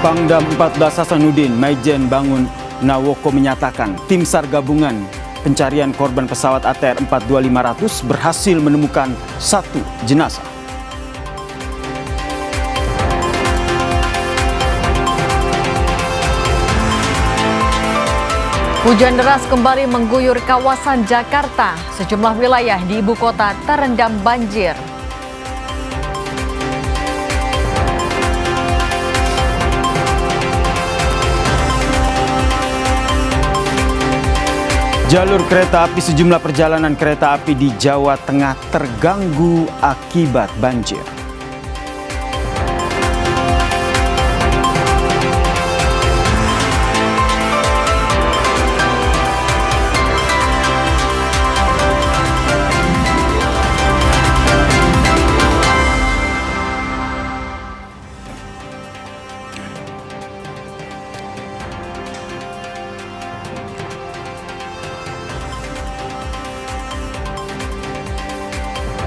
Pangdam 14 Hasanuddin Maijen Bangun Nawoko menyatakan tim SAR gabungan pencarian korban pesawat ATR 42500 berhasil menemukan satu jenazah. Hujan deras kembali mengguyur kawasan Jakarta. Sejumlah wilayah di ibu kota terendam banjir. Jalur kereta api sejumlah perjalanan kereta api di Jawa Tengah terganggu akibat banjir.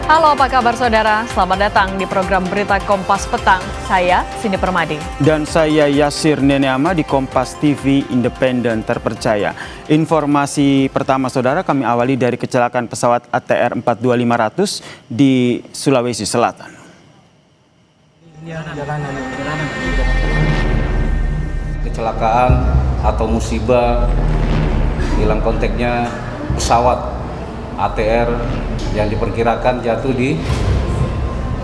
Halo, apa kabar saudara? Selamat datang di program Berita Kompas Petang. Saya Cindy Permadi. Dan saya Yasir Neneama di Kompas TV Independen Terpercaya. Informasi pertama saudara kami awali dari kecelakaan pesawat ATR 42500 di Sulawesi Selatan. Kecelakaan atau musibah hilang kontaknya pesawat ATR yang diperkirakan jatuh di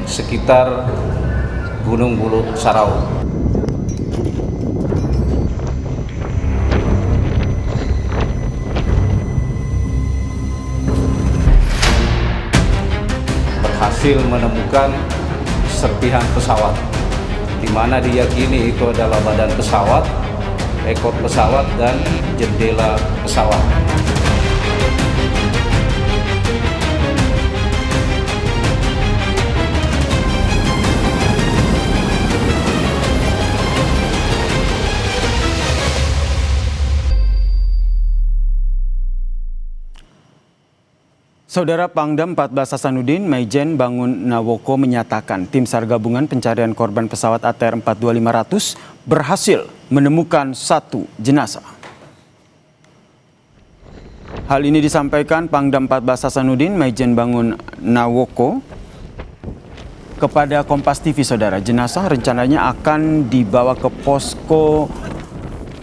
sekitar Gunung Bulu Saraung. Berhasil menemukan serpihan pesawat, di mana diyakini itu adalah badan pesawat, ekor pesawat, dan jendela pesawat. Saudara Pangdam 14 Hasanuddin Maijen Bangun Nawoko menyatakan tim SAR gabungan pencarian korban pesawat ATR 42500 berhasil menemukan satu jenazah. Hal ini disampaikan Pangdam 14 Hasanuddin Maijen Bangun Nawoko kepada Kompas TV saudara. Jenazah rencananya akan dibawa ke posko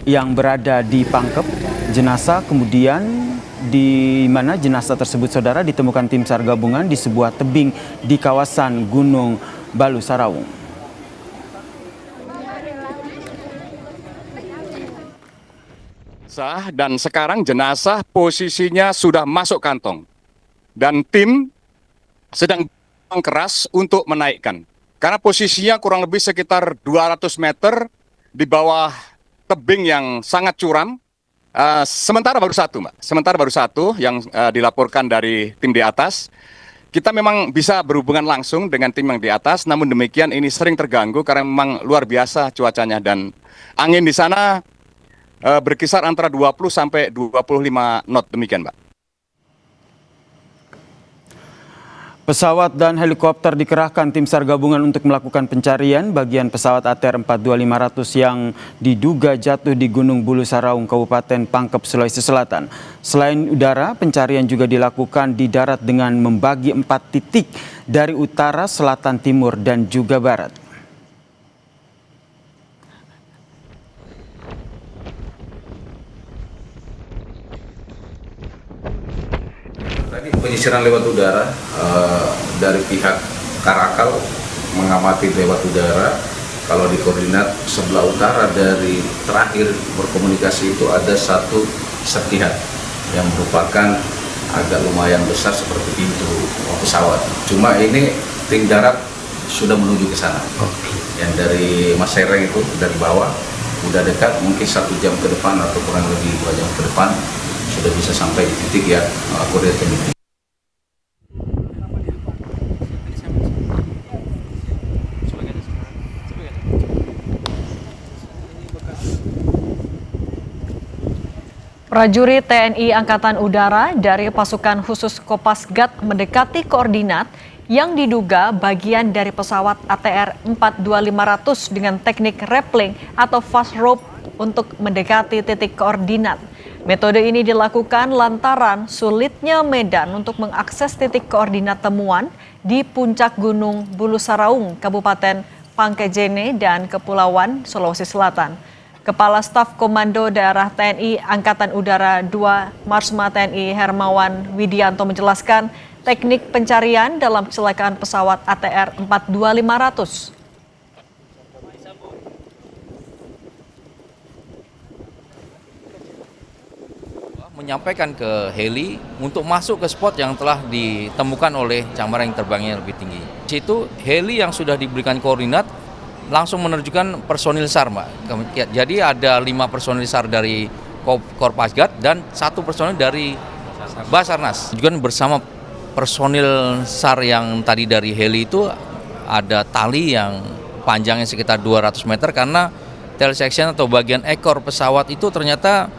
yang berada di Pangkep. Jenazah kemudian di mana jenazah tersebut saudara ditemukan tim SAR gabungan di sebuah tebing di kawasan Gunung Bulu Saraung. Dan sekarang jenazah posisinya sudah masuk kantong dan tim sedang keras untuk menaikkan karena posisinya kurang lebih sekitar 200 meter di bawah tebing yang sangat curam. Sementara baru satu, Mbak. Sementara baru satu yang dilaporkan dari tim di atas. Kita memang bisa berhubungan langsung dengan tim yang di atas, namun demikian ini sering terganggu karena memang luar biasa cuacanya dan angin di sana berkisar antara 20 sampai 25 knot demikian, Mbak. Pesawat dan helikopter dikerahkan tim SAR gabungan untuk melakukan pencarian bagian pesawat ATR 42500 yang diduga jatuh di Gunung Bulu Saraung, Kabupaten Pangkep, Sulawesi Selatan. Selain udara, pencarian juga dilakukan di darat dengan membagi 4 titik dari utara, selatan, timur, dan juga barat. Tadi penyisiran lewat udara dari pihak Karakal mengamati lewat udara. Kalau di koordinat sebelah utara dari terakhir berkomunikasi itu ada satu serpihan yang merupakan agak lumayan besar seperti pintu pesawat. Cuma ini tim darat sudah menuju ke sana. Yang dari Mas Sereng itu dari bawah udah dekat, mungkin 1 jam ke depan atau kurang lebih 2 jam ke depan sudah bisa sampai di titik ya koordinat ini. Prajurit TNI Angkatan Udara dari pasukan khusus Kopasgat mendekati koordinat yang diduga bagian dari pesawat ATR 42500 dengan teknik rappelling atau fast rope untuk mendekati titik koordinat. Metode ini dilakukan lantaran sulitnya medan untuk mengakses titik koordinat temuan di puncak Gunung Bulu Saraung, Kabupaten Pangkajene dan Kepulauan Sulawesi Selatan. Kepala Staf Komando Daerah TNI Angkatan Udara 2 Marsma TNI Hermawan Widianto menjelaskan teknik pencarian dalam kecelakaan pesawat ATR 42500. Menyampaikan ke heli untuk masuk ke spot yang telah ditemukan oleh camar yang terbangnya lebih tinggi. Di situ heli yang sudah diberikan koordinat langsung menerjukan personil SAR, Mbak. Jadi ada 5 personil SAR dari Korpasgat dan 1 personil dari Basarnas. Juga bersama personil SAR yang tadi dari heli itu ada tali yang panjangnya sekitar 200 meter karena tail section atau bagian ekor pesawat itu ternyata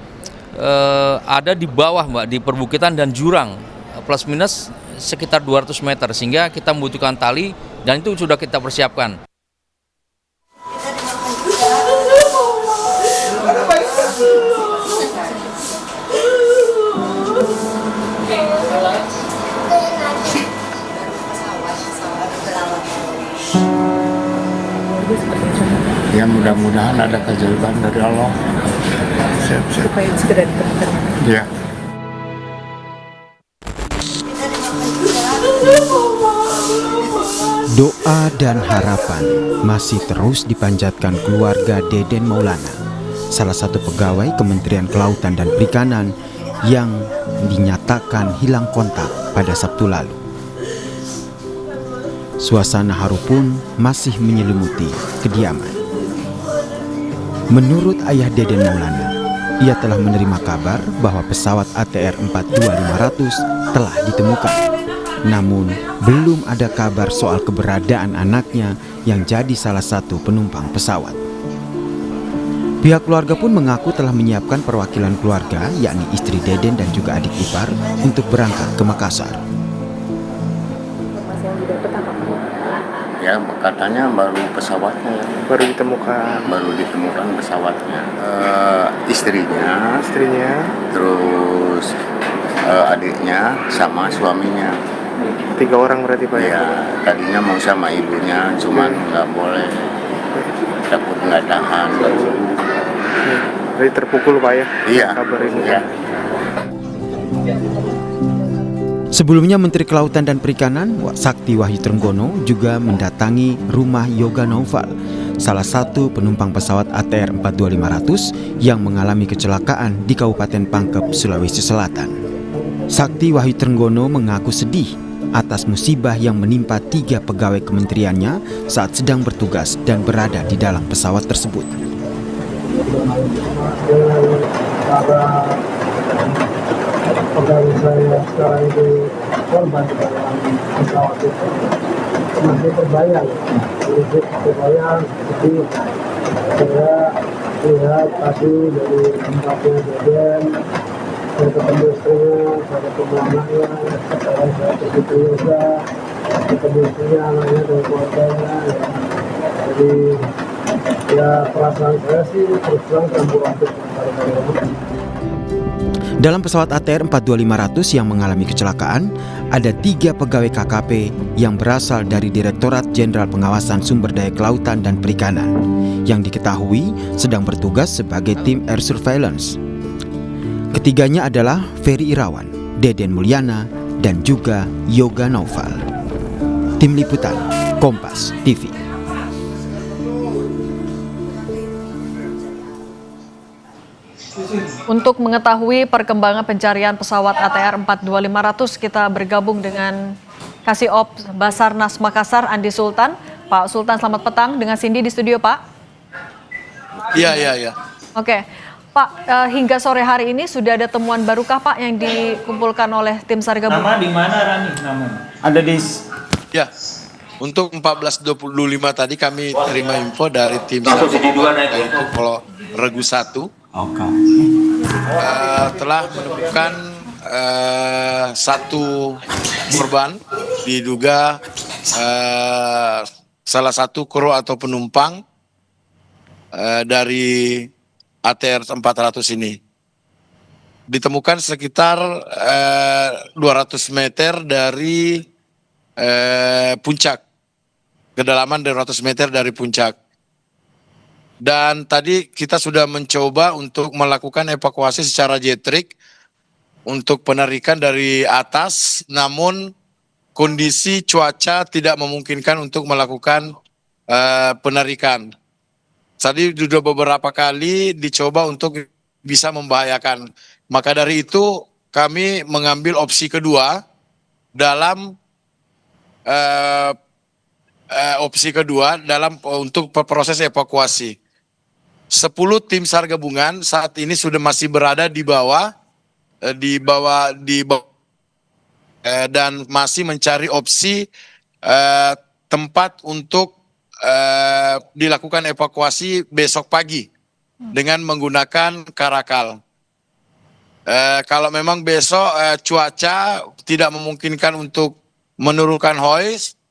ada di bawah, Mbak, di perbukitan dan jurang plus minus sekitar 200 meter sehingga kita membutuhkan tali dan itu sudah kita persiapkan. Ya mudah-mudahan ada keajaiban dari Allah. Supaya segera ditemukan. Ya. Doa dan harapan masih terus dipanjatkan keluarga Deden Maulana, salah satu pegawai Kementerian Kelautan dan Perikanan yang dinyatakan hilang kontak pada Sabtu lalu. Suasana haru pun masih menyelimuti kediaman. Menurut ayah Deden Maulana, ia telah menerima kabar bahwa pesawat ATR 42500 telah ditemukan. Namun, belum ada kabar soal keberadaan anaknya yang jadi salah satu penumpang pesawat. Pihak keluarga pun mengaku telah menyiapkan perwakilan keluarga, yakni istri Deden dan juga adik ipar, untuk berangkat ke Makassar. Informasi yang didapat apa? Ya katanya baru pesawatnya. Baru ditemukan. Baru ditemukan pesawatnya. Istrinya, terus adiknya sama suaminya. 3 orang berarti, Pak? Ya tadinya mau sama ibunya, cuman nggak boleh, takut nggak tahan. Jadi terpukul, Pak, ya? Iya. Kabar ini. Ya. Sebelumnya Menteri Kelautan dan Perikanan Sakti Wahyu Trenggono juga mendatangi rumah Yoga Naufal, salah satu penumpang pesawat ATR 42500 yang mengalami kecelakaan di Kabupaten Pangkep, Sulawesi Selatan. Sakti Wahyu Trenggono mengaku sedih atas musibah yang menimpa 3 pegawai kementeriannya saat sedang bertugas dan berada di dalam pesawat tersebut. Pegawai saya sekarang itu korban di dalam pesawat itu masih terbayang, jadi saya lihat tadi dari tempatnya Deden, saya ketemu istrinya, saya ketemu anaknya, sekarang saya begitu yoga, ketemu istrinya, anaknya dan keluarganya, ya. Jadi ya perasaan saya sih terus terang campur aduk. Dalam pesawat ATR 42500 yang mengalami kecelakaan, ada 3 pegawai KKP yang berasal dari Direktorat Jenderal Pengawasan Sumber Daya Kelautan dan Perikanan, yang diketahui sedang bertugas sebagai tim air surveillance. Ketiganya adalah Ferry Irawan, Deden Mulyana, dan juga Yoga Naufal. Tim Liputan, Kompas TV. Untuk mengetahui perkembangan pencarian pesawat ATR 42500, kita bergabung dengan Kasih Ops Basarnas Makassar, Andi Sultan. Pak Sultan, selamat petang, dengan Cindy di studio, Pak. Iya. Oke, Pak, hingga sore hari ini sudah ada temuan barukah, Pak, yang dikumpulkan oleh tim SAR gabungan? Nama di mana, Rani? Nama? Ada di... Ya, untuk 1425 tadi kami terima info dari tim SAR yaitu Polo Regu 1. Telah menemukan 1 korban diduga salah satu kru atau penumpang dari ATR 400 ini. Ditemukan sekitar 200 meter dari puncak, kedalaman 200 meter dari puncak. Dan tadi kita sudah mencoba untuk melakukan evakuasi secara jetrik untuk penarikan dari atas, namun kondisi cuaca tidak memungkinkan untuk melakukan penarikan. Tadi sudah beberapa kali dicoba untuk bisa membahayakan. Maka dari itu kami mengambil opsi kedua dalam untuk proses evakuasi. 10 tim SAR gabungan saat ini sudah masih berada di bawah dan masih mencari opsi tempat untuk dilakukan evakuasi besok pagi dengan menggunakan karakal. Kalau memang besok cuaca tidak memungkinkan untuk menurunkan hoist,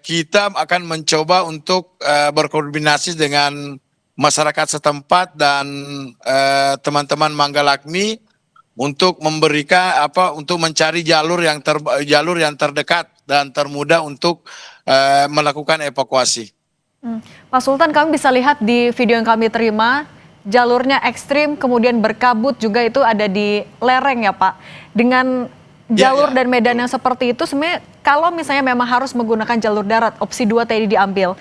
kita akan mencoba untuk berkoordinasi dengan masyarakat setempat dan teman-teman Manggalakmi untuk memberikan untuk mencari jalur yang terdekat dan termudah untuk melakukan evakuasi. Pak Sultan, kami bisa lihat di video yang kami terima, jalurnya ekstrim, kemudian berkabut juga itu ada di lereng ya Pak. Dengan jalur dan medan yang seperti itu, sebenarnya kalau misalnya memang harus menggunakan jalur darat, opsi 2 tadi diambil,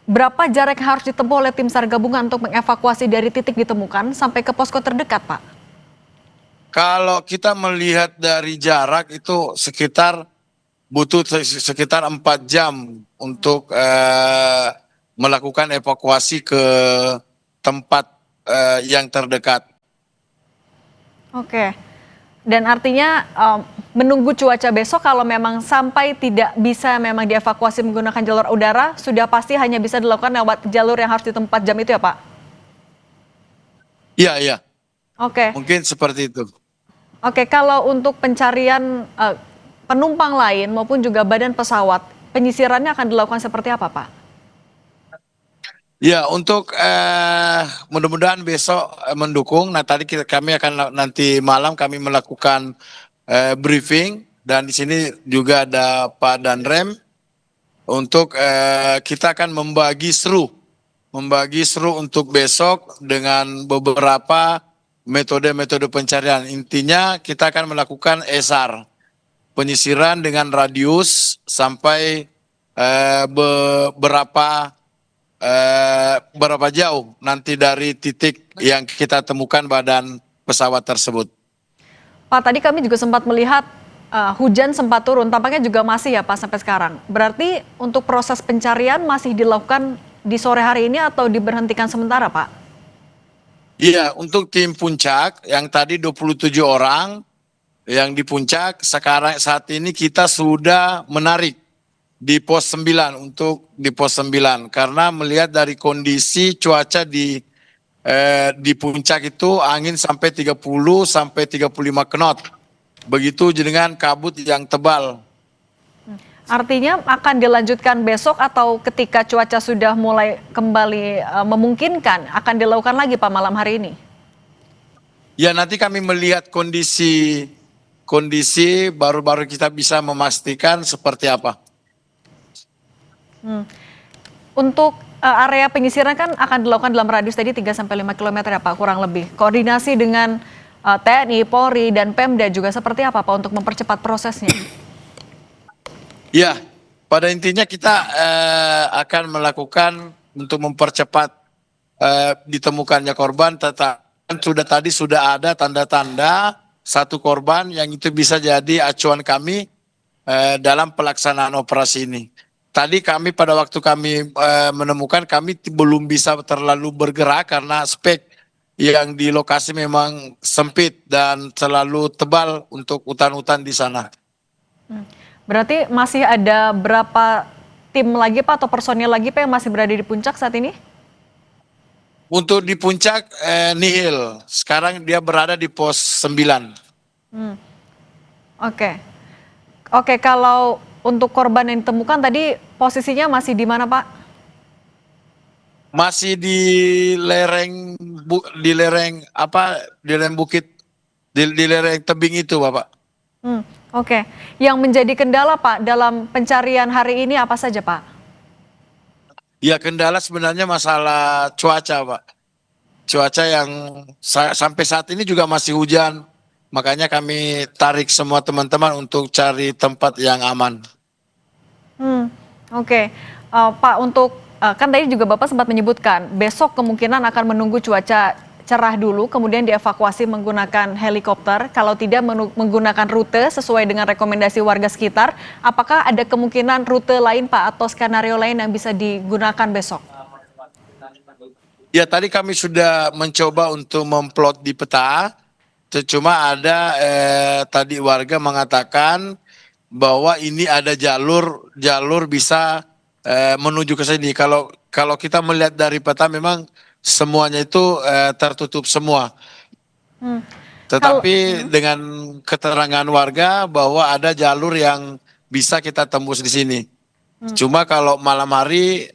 berapa jarak yang harus ditempuh oleh tim SAR gabungan untuk mengevakuasi dari titik ditemukan sampai ke posko terdekat Pak? Kalau kita melihat dari jarak itu butuh sekitar 4 jam untuk melakukan evakuasi ke tempat yang terdekat. Oke, dan artinya menunggu cuaca besok kalau memang sampai tidak bisa memang dievakuasi menggunakan jalur udara, sudah pasti hanya bisa dilakukan lewat jalur yang harus ditempuh 4 jam itu ya Pak? Iya. Oke. Mungkin seperti itu. Oke, kalau untuk pencarian penumpang lain maupun juga badan pesawat, penyisirannya akan dilakukan seperti apa Pak? Ya, untuk mudah-mudahan besok mendukung. Nah, tadi kami akan nanti malam kami melakukan briefing dan di sini juga ada Pak Danrem untuk kita akan membagi seru untuk besok dengan beberapa metode pencarian. Intinya kita akan melakukan SAR, penyisiran dengan radius sampai berapa jauh nanti dari titik yang kita temukan badan pesawat tersebut. Pak, tadi kami juga sempat melihat hujan sempat turun, tampaknya juga masih ya Pak sampai sekarang. Berarti untuk proses pencarian masih dilakukan di sore hari ini atau diberhentikan sementara Pak? Iya, untuk tim puncak yang tadi 27 orang yang di puncak, saat ini kita sudah menarik di pos 9 karena melihat dari kondisi cuaca di puncak itu angin sampai 30 sampai 35 knot. Begitu dengan kabut yang tebal. Artinya akan dilanjutkan besok atau ketika cuaca sudah mulai kembali memungkinkan akan dilakukan lagi Pak malam hari ini? Ya, nanti kami melihat kondisi baru kita bisa memastikan seperti apa. Untuk area penyisiran kan akan dilakukan dalam radius tadi 3-5 km ya Pak kurang lebih. Koordinasi dengan TNI, Polri, dan Pemda juga seperti apa Pak untuk mempercepat prosesnya? Ya, pada intinya kita akan melakukan untuk mempercepat ditemukannya korban. Sudah ada tanda-tanda satu korban yang itu bisa jadi acuan kami dalam pelaksanaan operasi ini. Tadi pada waktu kami menemukan, kami belum bisa terlalu bergerak karena spek yang di lokasi memang sempit dan terlalu tebal untuk hutan-hutan di sana. Berarti masih ada berapa tim lagi Pak atau personil lagi Pak yang masih berada di puncak saat ini? Untuk di puncak nihil, sekarang dia berada di pos 9. Oke, kalau untuk korban yang ditemukan tadi posisinya masih di mana, Pak? Masih di lereng di lereng bukit di lereng tebing itu, Bapak. Oke. Yang menjadi kendala, Pak, dalam pencarian hari ini apa saja, Pak? Ya, kendala sebenarnya masalah cuaca, Pak. Cuaca yang sampai saat ini juga masih hujan. Makanya kami tarik semua teman-teman untuk cari tempat yang aman. Oke. Pak, untuk kan tadi juga Bapak sempat menyebutkan besok kemungkinan akan menunggu cuaca cerah dulu, kemudian dievakuasi menggunakan helikopter. Kalau tidak menggunakan rute sesuai dengan rekomendasi warga sekitar, apakah ada kemungkinan rute lain, Pak, atau skenario lain yang bisa digunakan besok? Ya, tadi kami sudah mencoba untuk memplot di peta. Cuma ada tadi warga mengatakan bahwa ini ada jalur bisa menuju ke sini. Kalau kita melihat dari peta memang semuanya itu tertutup semua. Tetapi dengan keterangan warga bahwa ada jalur yang bisa kita tembus di sini. Cuma kalau malam hari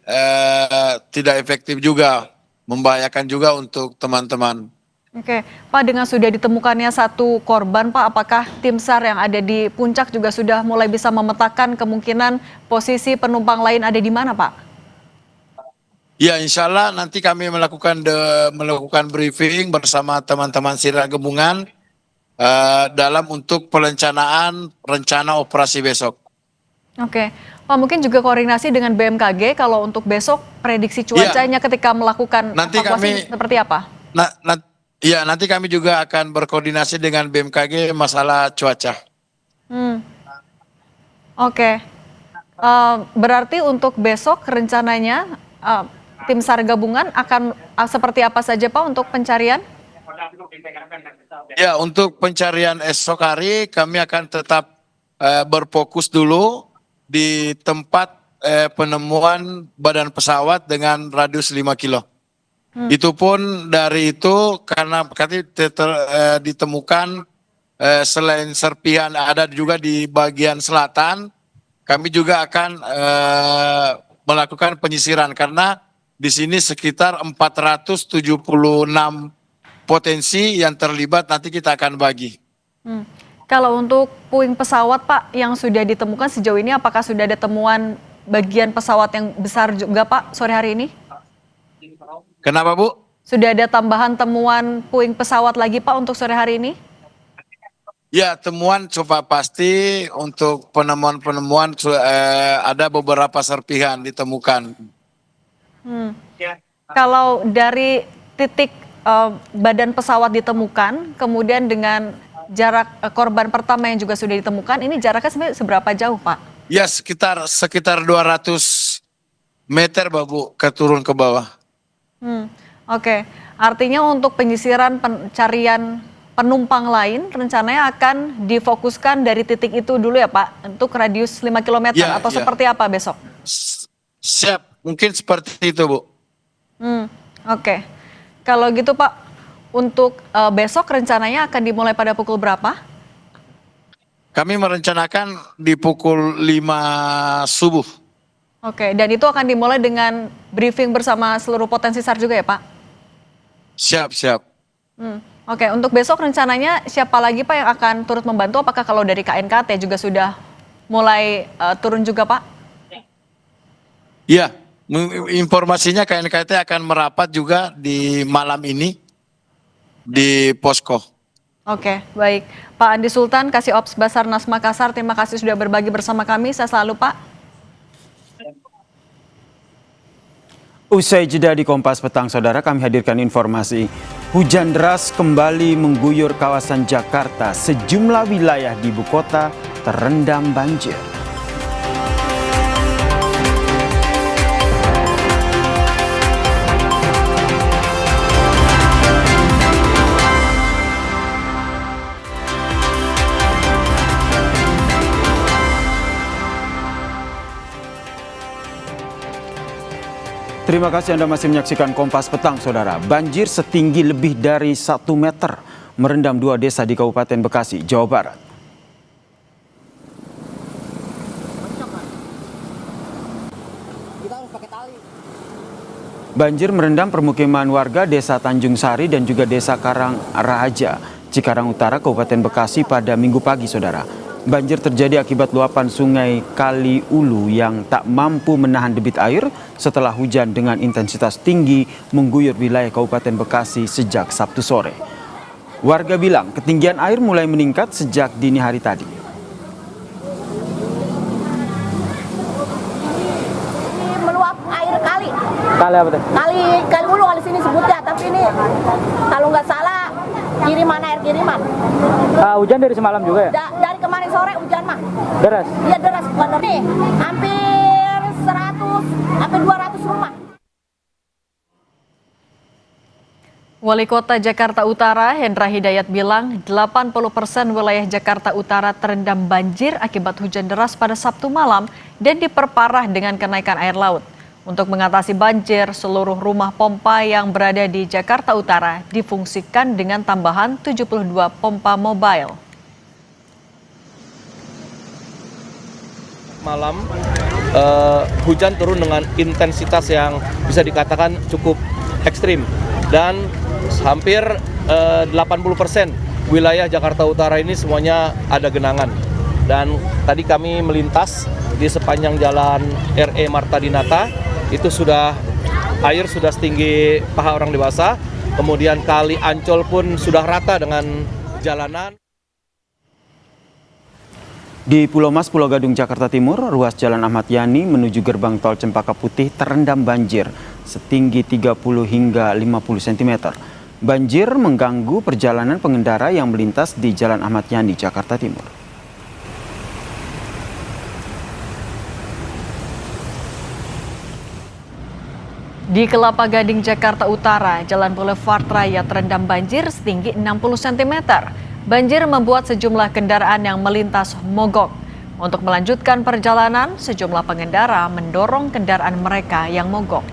tidak efektif juga, membahayakan juga untuk teman-teman. Oke, Pak, dengan sudah ditemukannya satu korban, Pak, apakah tim SAR yang ada di puncak juga sudah mulai bisa memetakan kemungkinan posisi penumpang lain ada di mana, Pak? Ya, insya Allah nanti kami melakukan briefing bersama teman-teman Sirna Gabungan dalam untuk perencanaan rencana operasi besok. Oke, Pak, mungkin juga koordinasi dengan BMKG kalau untuk besok prediksi cuacanya ketika melakukan evakuasi seperti apa? Nanti kami juga akan berkoordinasi dengan BMKG masalah cuaca. Oke, berarti untuk besok rencananya tim SAR gabungan akan seperti apa saja, Pak, untuk pencarian? Ya, untuk pencarian esok hari kami akan tetap berfokus dulu di tempat penemuan badan pesawat dengan radius 5 kilo. Itu pun dari itu karena ditemukan selain serpihan ada juga di bagian selatan, kami juga akan melakukan penyisiran karena di sini sekitar 476 potensi yang terlibat, nanti kita akan bagi. Kalau untuk puing pesawat, Pak, yang sudah ditemukan sejauh ini apakah sudah ada temuan bagian pesawat yang besar juga, Pak, sore hari ini? Kenapa, Bu? Sudah ada tambahan temuan puing pesawat lagi, Pak, untuk sore hari ini? Ya, temuan coba pasti untuk penemuan ada beberapa serpihan ditemukan. Kalau dari titik badan pesawat ditemukan, kemudian dengan jarak korban pertama yang juga sudah ditemukan, ini jaraknya sebenarnya seberapa jauh, Pak? Ya, sekitar 200 meter, Bu, turun ke bawah. Oke, artinya untuk penyisiran pencarian penumpang lain rencananya akan difokuskan dari titik itu dulu ya, Pak, untuk radius 5 km atau seperti apa besok? Siap, mungkin seperti itu, Bu. Oke, kalau gitu, Pak, untuk besok rencananya akan dimulai pada pukul berapa? Kami merencanakan di pukul 5 subuh. Oke, dan itu akan dimulai dengan briefing bersama seluruh potensi SAR juga ya, Pak? Siap. Oke, untuk besok rencananya siapa lagi, Pak, yang akan turut membantu? Apakah kalau dari KNKT juga sudah mulai turun juga, Pak? Iya, informasinya KNKT akan merapat juga di malam ini di posko. Oke, baik. Pak Andi Sultan, Kasih Ops Basarnas Makassar, terima kasih sudah berbagi bersama kami. Saya selalu, Pak. Usai jeda di Kompas Petang, Saudara, kami hadirkan informasi. Hujan deras kembali mengguyur kawasan Jakarta. Sejumlah wilayah di ibu kota terendam banjir. Terima kasih Anda masih menyaksikan Kompas Petang, Saudara. Banjir setinggi lebih dari 1 meter merendam 2 desa di Kabupaten Bekasi, Jawa Barat. Banjir merendam permukiman warga Desa Tanjung Sari dan juga Desa Karang Raja, Cikarang Utara, Kabupaten Bekasi pada Minggu pagi, saudara. Banjir terjadi akibat luapan sungai Kali Ulu yang tak mampu menahan debit air setelah hujan dengan intensitas tinggi mengguyur wilayah Kabupaten Bekasi sejak Sabtu sore. Warga bilang ketinggian air mulai meningkat sejak dini hari tadi. Meluap air kali. Kali apa tuh? Kali Ulu kali sini sebutnya, tapi ini kalau nggak salah air kiriman. Hujan dari semalam juga ya? Dari kemarin sore hujan mah. Deras? Iya deras, bener nih. Hampir 200 rumah. Wali Kota Jakarta Utara, Hendra Hidayat bilang 80% wilayah Jakarta Utara terendam banjir akibat hujan deras pada Sabtu malam dan diperparah dengan kenaikan air laut. Untuk mengatasi banjir, seluruh rumah pompa yang berada di Jakarta Utara difungsikan dengan tambahan 72 pompa mobile. Malam, hujan turun dengan intensitas yang bisa dikatakan cukup ekstrim. Dan hampir 80% wilayah Jakarta Utara ini semuanya ada genangan. Dan tadi kami melintas di sepanjang jalan RE Marta Dinata, itu air sudah setinggi paha orang dewasa. Kemudian kali Ancol pun sudah rata dengan jalanan. Di Pulau Mas, Pulau Gadung, Jakarta Timur, ruas Jalan Ahmad Yani menuju gerbang tol Cempaka Putih terendam banjir setinggi 30 hingga 50 cm. Banjir mengganggu perjalanan pengendara yang melintas di Jalan Ahmad Yani, Jakarta Timur. Di Kelapa Gading, Jakarta Utara, Jalan Boulevard Raya terendam banjir setinggi 60 cm. Banjir membuat sejumlah kendaraan yang melintas mogok. Untuk melanjutkan perjalanan, sejumlah pengendara mendorong kendaraan mereka yang mogok.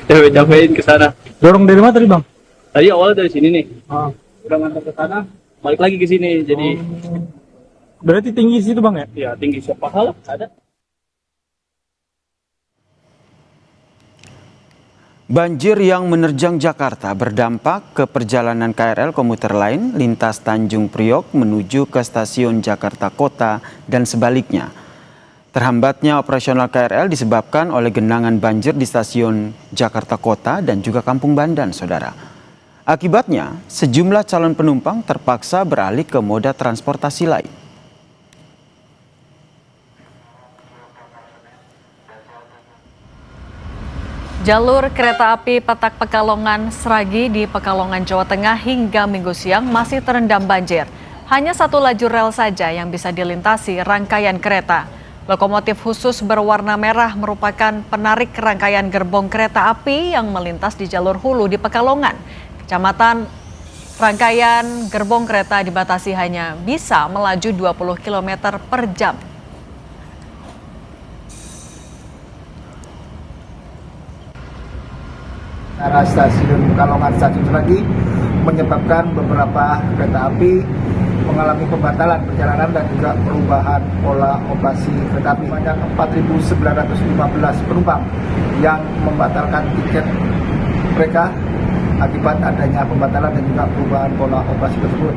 Capek-capekin ke sana. Dorong dari mana tadi, Bang? Tadi awalnya dari sini nih. Udah ngantar ke sana, balik lagi ke sini. Jadi Berarti tinggi situ, Bang ya? ya tinggi siapa hal ada. Banjir yang menerjang Jakarta berdampak ke perjalanan KRL komuter lain lintas Tanjung Priok menuju ke stasiun Jakarta Kota dan sebaliknya. Terhambatnya operasional KRL disebabkan oleh genangan banjir di stasiun Jakarta Kota dan juga Kampung Bandan, saudara. Akibatnya, sejumlah calon penumpang terpaksa beralih ke moda transportasi lain. Jalur kereta api Petak Pekalongan Sragi di Pekalongan, Jawa Tengah hingga Minggu siang masih terendam banjir. Hanya satu lajur rel saja yang bisa dilintasi rangkaian kereta. Lokomotif khusus berwarna merah merupakan penarik rangkaian gerbong kereta api yang melintas di jalur hulu di Pekalongan. Kecamatan rangkaian gerbong kereta dibatasi hanya bisa melaju 20 km per jam. Arah stasiun Pekalongan Stasiun Sragi menyebabkan beberapa kereta api mengalami pembatalan perjalanan dan juga perubahan pola operasi kereta api. Banyak 4.915 penumpang yang membatalkan tiket mereka akibat adanya pembatalan dan juga perubahan pola operasi tersebut.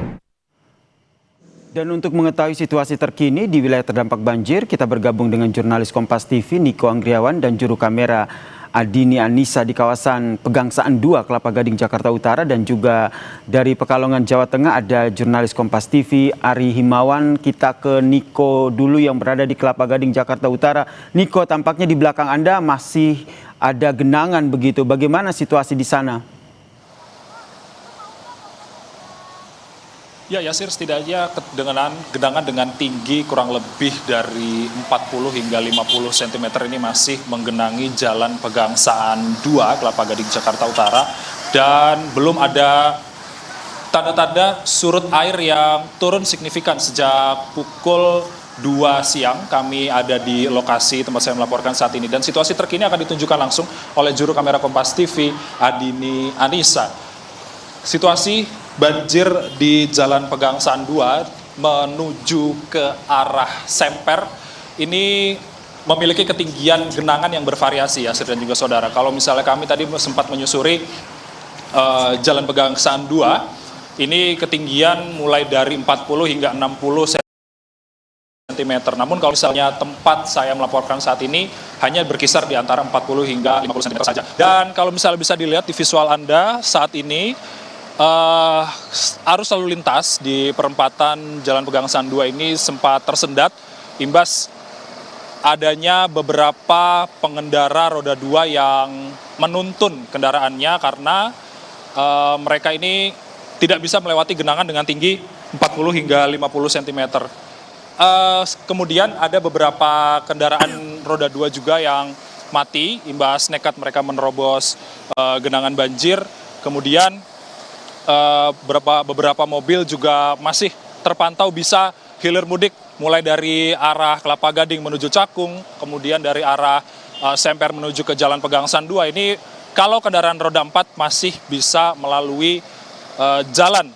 Dan untuk mengetahui situasi terkini di wilayah terdampak banjir, kita bergabung dengan jurnalis Kompas TV Niko Anggriawan dan juru kamera Adini Anissa di kawasan Pegangsaan 2 Kelapa Gading, Jakarta Utara, dan juga dari Pekalongan, Jawa Tengah ada jurnalis Kompas TV Ari Himawan. Kita ke Niko dulu yang berada di Kelapa Gading, Jakarta Utara. Niko, tampaknya di belakang Anda masih ada genangan begitu. Bagaimana situasi di sana? Ya, Yasir, setidaknya genangan dengan tinggi kurang lebih dari 40 hingga 50 cm ini masih menggenangi Jalan Pegangsaan 2 Kelapa Gading, Jakarta Utara, dan belum ada tanda-tanda surut air yang turun signifikan sejak pukul 2 siang kami ada di lokasi tempat saya melaporkan saat ini, dan situasi terkini akan ditunjukkan langsung oleh juru kamera Kompas TV Adini Anissa. Situasi banjir di Jalan Pegangsaan 2 menuju ke arah Semper ini memiliki ketinggian genangan yang bervariasi, Yasir dan juga saudara. Kalau misalnya kami tadi sempat menyusuri Jalan Pegangsaan 2, ini ketinggian mulai dari 40 hingga 60 cm. Namun kalau misalnya tempat saya melaporkan saat ini hanya berkisar di antara 40 hingga 50 cm saja. Dan kalau misalnya bisa dilihat di visual Anda saat ini, arus lalu lintas di perempatan Jalan Pegangsaan 2 ini sempat tersendat imbas adanya beberapa pengendara roda 2 yang menuntun kendaraannya karena mereka ini tidak bisa melewati genangan dengan tinggi 40 hingga 50 cm. Kemudian ada beberapa kendaraan roda 2 juga yang mati imbas nekat mereka menerobos genangan banjir. Kemudian beberapa mobil juga masih terpantau bisa hilir mudik mulai dari arah Kelapa Gading menuju Cakung, kemudian dari arah Semper menuju ke Jalan Pegangsaan 2. Ini kalau kendaraan roda 4 masih bisa melalui Jalan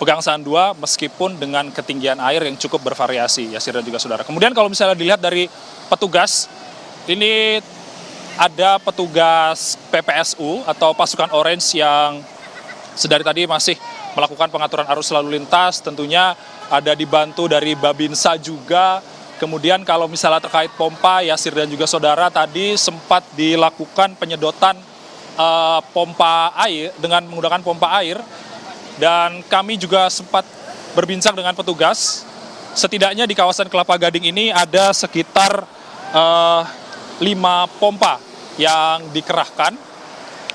Pegangsaan 2 meskipun dengan ketinggian air yang cukup bervariasi, Yasir dan juga saudara. Kemudian kalau misalnya dilihat dari petugas, ini ada petugas PPSU atau pasukan Orange yang sedari tadi masih melakukan pengaturan arus lalu lintas, tentunya ada dibantu dari Babinsa juga. Kemudian kalau misalnya terkait pompa, Yasir dan juga saudara, tadi sempat dilakukan penyedotan pompa air dengan menggunakan pompa air. Dan kami juga sempat berbincang dengan petugas, setidaknya di kawasan Kelapa Gading ini ada sekitar 5 pompa yang dikerahkan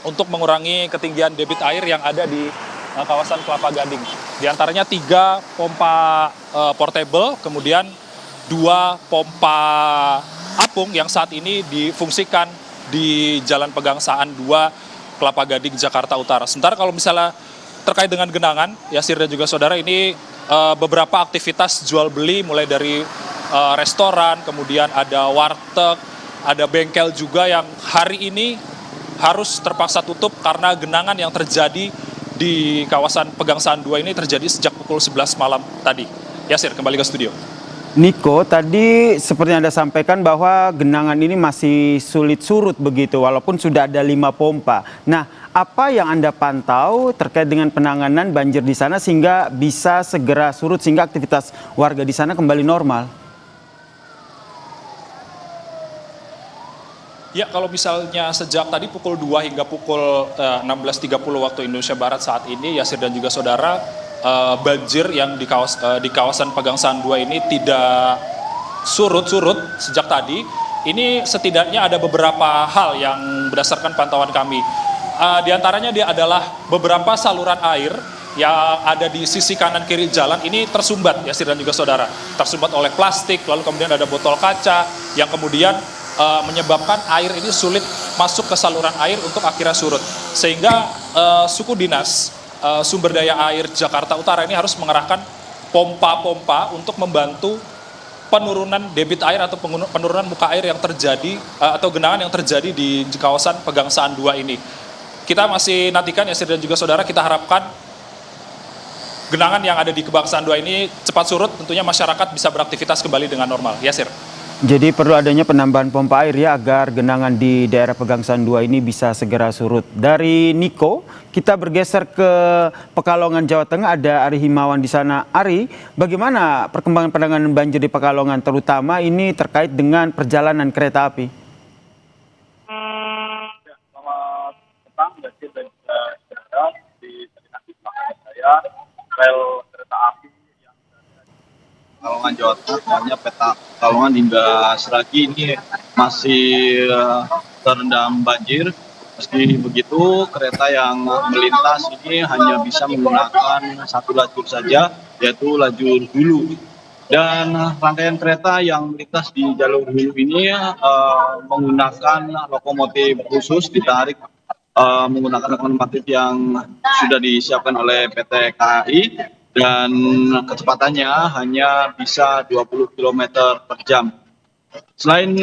untuk mengurangi ketinggian debit air yang ada di kawasan Kelapa Gading. Di antaranya 3 pompa portable, kemudian 2 pompa apung yang saat ini difungsikan di Jalan Pegangsaan 2 Kelapa Gading, Jakarta Utara. Sementara kalau misalnya terkait dengan genangan, Yasir dan juga saudara, ini beberapa aktivitas jual beli mulai dari restoran, kemudian ada warteg, ada bengkel juga yang hari ini harus terpaksa tutup karena genangan yang terjadi di kawasan Pegangsaan 2 ini terjadi sejak pukul 11 malam tadi. Yasir, kembali ke studio. Niko, tadi seperti Anda sampaikan bahwa genangan ini masih sulit surut begitu, walaupun sudah ada 5 pompa. Nah, apa yang Anda pantau terkait dengan penanganan banjir di sana sehingga bisa segera surut, sehingga aktivitas warga di sana kembali normal? Ya, kalau misalnya sejak tadi pukul 2 hingga pukul 16.30 waktu Indonesia Barat saat ini, Yasir dan juga saudara, banjir yang di kawasan Pegangsaan 2 ini tidak surut-surut sejak tadi. Ini setidaknya ada beberapa hal yang berdasarkan pantauan kami. Di antaranya dia adalah beberapa saluran air yang ada di sisi kanan kiri jalan ini tersumbat, Yasir dan juga saudara. Tersumbat oleh plastik, lalu kemudian ada botol kaca yang kemudian menyebabkan air ini sulit masuk ke saluran air untuk akhirnya surut. Sehingga suku dinas sumber daya air Jakarta Utara ini harus mengerahkan pompa-pompa untuk membantu penurunan debit air atau penurunan muka air yang terjadi atau genangan yang terjadi di kawasan Pegangsaan 2 ini. Kita masih nantikan, Yasir dan juga saudara, kita harapkan genangan yang ada di Pegangsaan 2 ini cepat surut, tentunya masyarakat bisa beraktivitas kembali dengan normal. Yasir. Jadi perlu adanya penambahan pompa air ya agar genangan di daerah Pegangsaan 2 ini bisa segera surut. Dari Niko, kita bergeser ke Pekalongan, Jawa Tengah. Ada Ari Himawan di sana. Ari, bagaimana perkembangan penanganan banjir di Pekalongan, terutama ini terkait dengan perjalanan kereta api? Selamat petang, Yasir dan juga saudara. Di belakang saya, rel kereta api yang berada di Pekalongan, Jawa Tengah, namanya peta Pekalongan hingga Seragi ini masih terendam banjir. Meski begitu, kereta yang melintas ini hanya bisa menggunakan satu lajur saja, yaitu lajur hulu. Dan rangkaian kereta yang melintas di jalur hulu ini menggunakan lokomotif khusus ditarik menggunakan lokomotif yang sudah disiapkan oleh PT KAI. dan kecepatannya hanya bisa 20 km per jam. Selain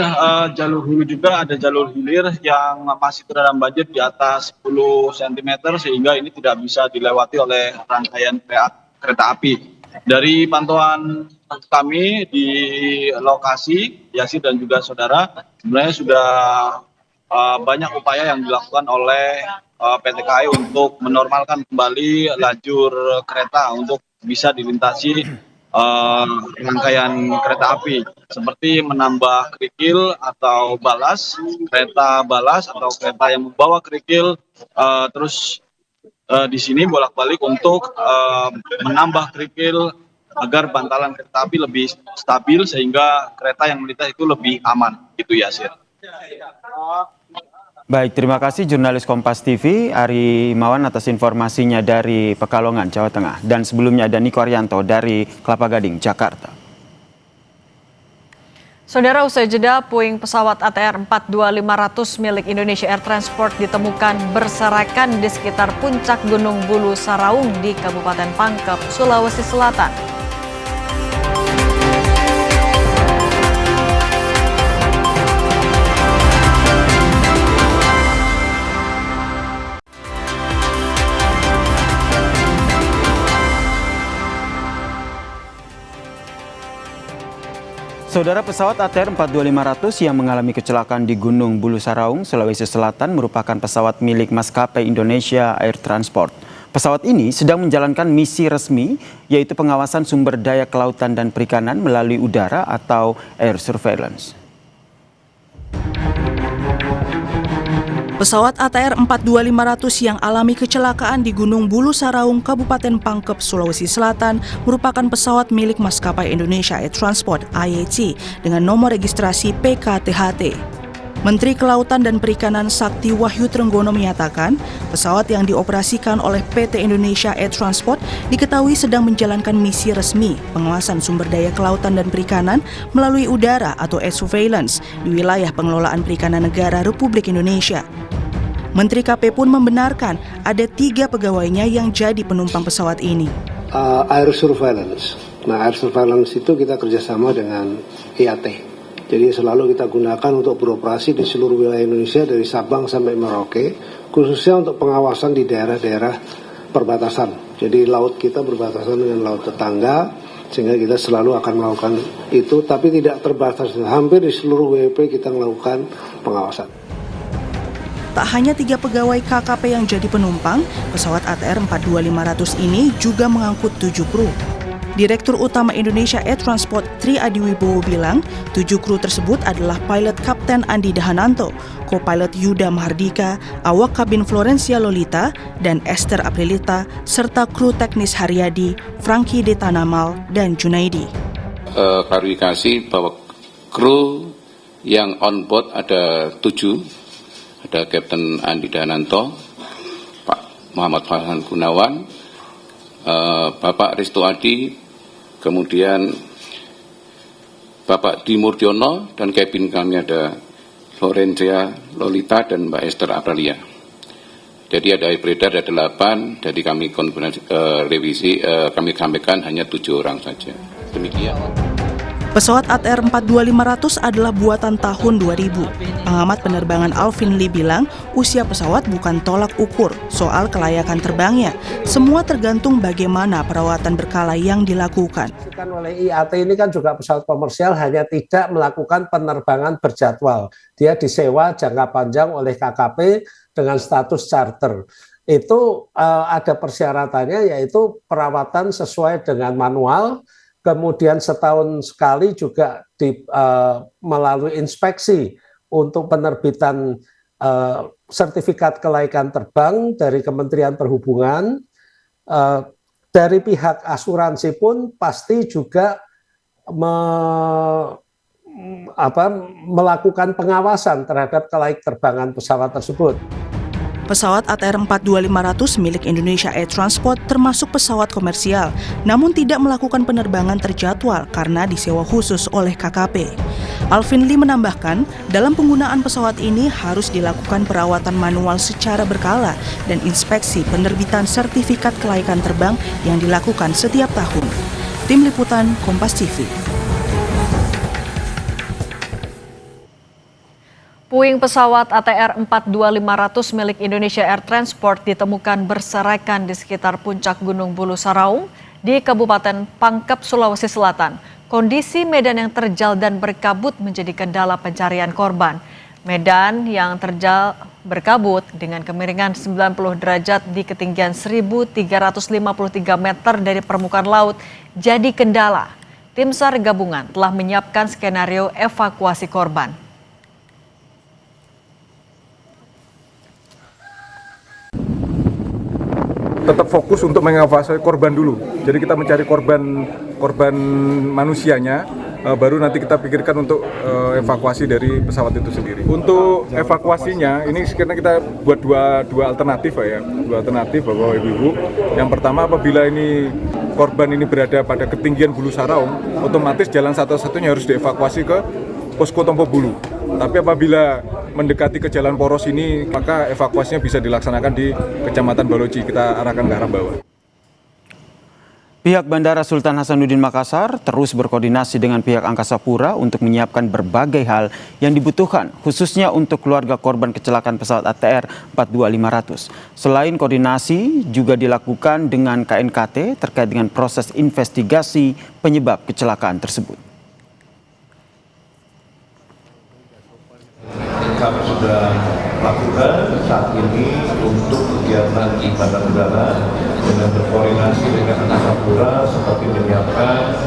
jalur hulu juga ada jalur hilir yang masih terendam banjir di atas 10 cm sehingga ini tidak bisa dilewati oleh rangkaian kereta api. Dari pantauan kami di lokasi, Yasi dan juga saudara, sebenarnya sudah banyak upaya yang dilakukan oleh PT KAI untuk menormalkan kembali lajur kereta untuk bisa dilintasi rangkaian kereta api, seperti menambah kerikil atau balas, kereta balas atau kereta yang membawa kerikil, terus di sini bolak-balik untuk menambah kerikil agar bantalan kereta api lebih stabil sehingga kereta yang melintas itu lebih aman. Gitu ya, Sir. Baik, terima kasih jurnalis Kompas TV Ari Mawan atas informasinya dari Pekalongan, Jawa Tengah. Dan sebelumnya ada Niko Arianto dari Kelapa Gading, Jakarta. Saudara, usai jeda, puing pesawat ATR 42500 milik Indonesia Air Transport ditemukan berserakan di sekitar puncak Gunung Bulu Saraung di Kabupaten Pangkep, Sulawesi Selatan. Saudara, pesawat ATR 42500 yang mengalami kecelakaan di Gunung Bulu Saraung, Sulawesi Selatan merupakan pesawat milik maskapai Indonesia Air Transport. Pesawat ini sedang menjalankan misi resmi, yaitu pengawasan sumber daya kelautan dan perikanan melalui udara atau air surveillance. Pesawat ATR 42500 yang alami kecelakaan di Gunung Bulu Saraung, Kabupaten Pangkep, Sulawesi Selatan merupakan pesawat milik maskapai Indonesia Air Transport (IAT) dengan nomor registrasi PKTHT. Menteri Kelautan dan Perikanan Sakti Wahyu Trenggono menyatakan, pesawat yang dioperasikan oleh PT Indonesia Air Transport diketahui sedang menjalankan misi resmi pengawasan sumber daya kelautan dan perikanan melalui udara atau air surveillance di wilayah pengelolaan perikanan negara Republik Indonesia. Menteri KP pun membenarkan ada 3 pegawainya yang jadi penumpang pesawat ini. Air surveillance. Nah, air surveillance itu kita kerjasama dengan IAT. Jadi selalu kita gunakan untuk beroperasi di seluruh wilayah Indonesia dari Sabang sampai Merauke, khususnya untuk pengawasan di daerah-daerah perbatasan. Jadi laut kita berbatasan dengan laut tetangga, sehingga kita selalu akan melakukan itu, tapi tidak terbatas. Hampir di seluruh WP kita melakukan pengawasan. Tak hanya 3 pegawai KKP yang jadi penumpang, pesawat ATR 42500 ini juga mengangkut 7 kru. Direktur Utama Indonesia Air Transport Tri Adiwibowo bilang, 7 kru tersebut adalah pilot Kapten Andi Dahananto, co-pilot Yuda Mahardika, awak kabin Florencia Lolita, dan Esther Aprilita, serta kru teknis Haryadi, Franky Detanamal, dan Junaidi. Klarifikasi bahwa kru yang on board ada 7, ada Kapten Andi Dahananto, Pak Muhammad Farhan Gunawan, Bapak Risto Adi, kemudian Bapak Dimurdiono, dan kabin kami ada Florencia Lolita dan Mbak Esther Aprilia. Jadi ada beredar ada 8, jadi kami revisi, kami sampaikan hanya 7 orang saja. Demikian. Pesawat ATR 42500 adalah buatan tahun 2000. Pengamat penerbangan Alvin Lee bilang, usia pesawat bukan tolak ukur soal kelayakan terbangnya. Semua tergantung bagaimana perawatan berkala yang dilakukan. Oleh IAT ini kan juga pesawat komersial, hanya tidak melakukan penerbangan berjadwal. Dia disewa jangka panjang oleh KKP dengan status charter. Itu ada persyaratannya, yaitu perawatan sesuai dengan manual. Kemudian setahun sekali juga melalui inspeksi untuk penerbitan sertifikat kelaikan terbang dari Kementerian Perhubungan. Dari pihak asuransi pun pasti juga melakukan pengawasan terhadap kelayak terbangan pesawat tersebut. Pesawat ATR 42500 milik Indonesia Air Transport termasuk pesawat komersial, namun tidak melakukan penerbangan terjadwal karena disewa khusus oleh KKP. Alvin Lee menambahkan, dalam penggunaan pesawat ini harus dilakukan perawatan manual secara berkala dan inspeksi penerbitan sertifikat kelaikan terbang yang dilakukan setiap tahun. Tim Liputan Kompas TV. Puing pesawat ATR 42500 milik Indonesia Air Transport ditemukan berserakan di sekitar puncak Gunung Bulu Saraung di Kabupaten Pangkep, Sulawesi Selatan. Kondisi medan yang terjal dan berkabut menjadi kendala pencarian korban. Medan yang terjal berkabut dengan kemiringan 90 derajat di ketinggian 1.353 meter dari permukaan laut jadi kendala. Tim SAR gabungan telah menyiapkan skenario evakuasi korban. Tetap fokus untuk mengevakuasi korban dulu. Jadi kita mencari korban manusianya, baru nanti kita pikirkan untuk evakuasi dari pesawat itu sendiri. Untuk evakuasinya, ini sekarang kita buat dua alternatif ya, dua alternatif Bapak Ibu. Yang pertama, apabila ini korban ini berada pada ketinggian Bulu Saraung, otomatis jalan satu-satunya harus dievakuasi ke Posko Tompo Bulu. Tapi apabila mendekati ke jalan poros ini, maka evakuasinya bisa dilaksanakan di Kecamatan Baloji. Kita arahkan ke arah bawah. Pihak Bandara Sultan Hasanuddin Makassar terus berkoordinasi dengan pihak Angkasa Pura untuk menyiapkan berbagai hal yang dibutuhkan, khususnya untuk keluarga korban kecelakaan pesawat ATR 42500. Selain koordinasi, juga dilakukan dengan KNKT terkait dengan proses investigasi penyebab kecelakaan tersebut. Kami sudah lakukan saat ini untuk kegiatan di Bandar Udara dengan berkoordinasi dengan Angkasa Pura seperti menyiapkan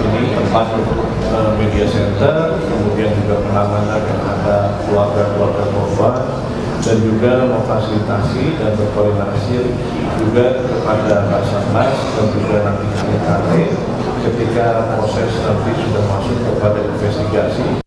ini tempat untuk media center, kemudian juga penanganan kepada keluarga-keluarga korban, dan juga memfasilitasi dan berkoordinasi juga kepada Basarnas dan juga nanti KNKT ketika proses nanti sudah masuk kepada investigasi.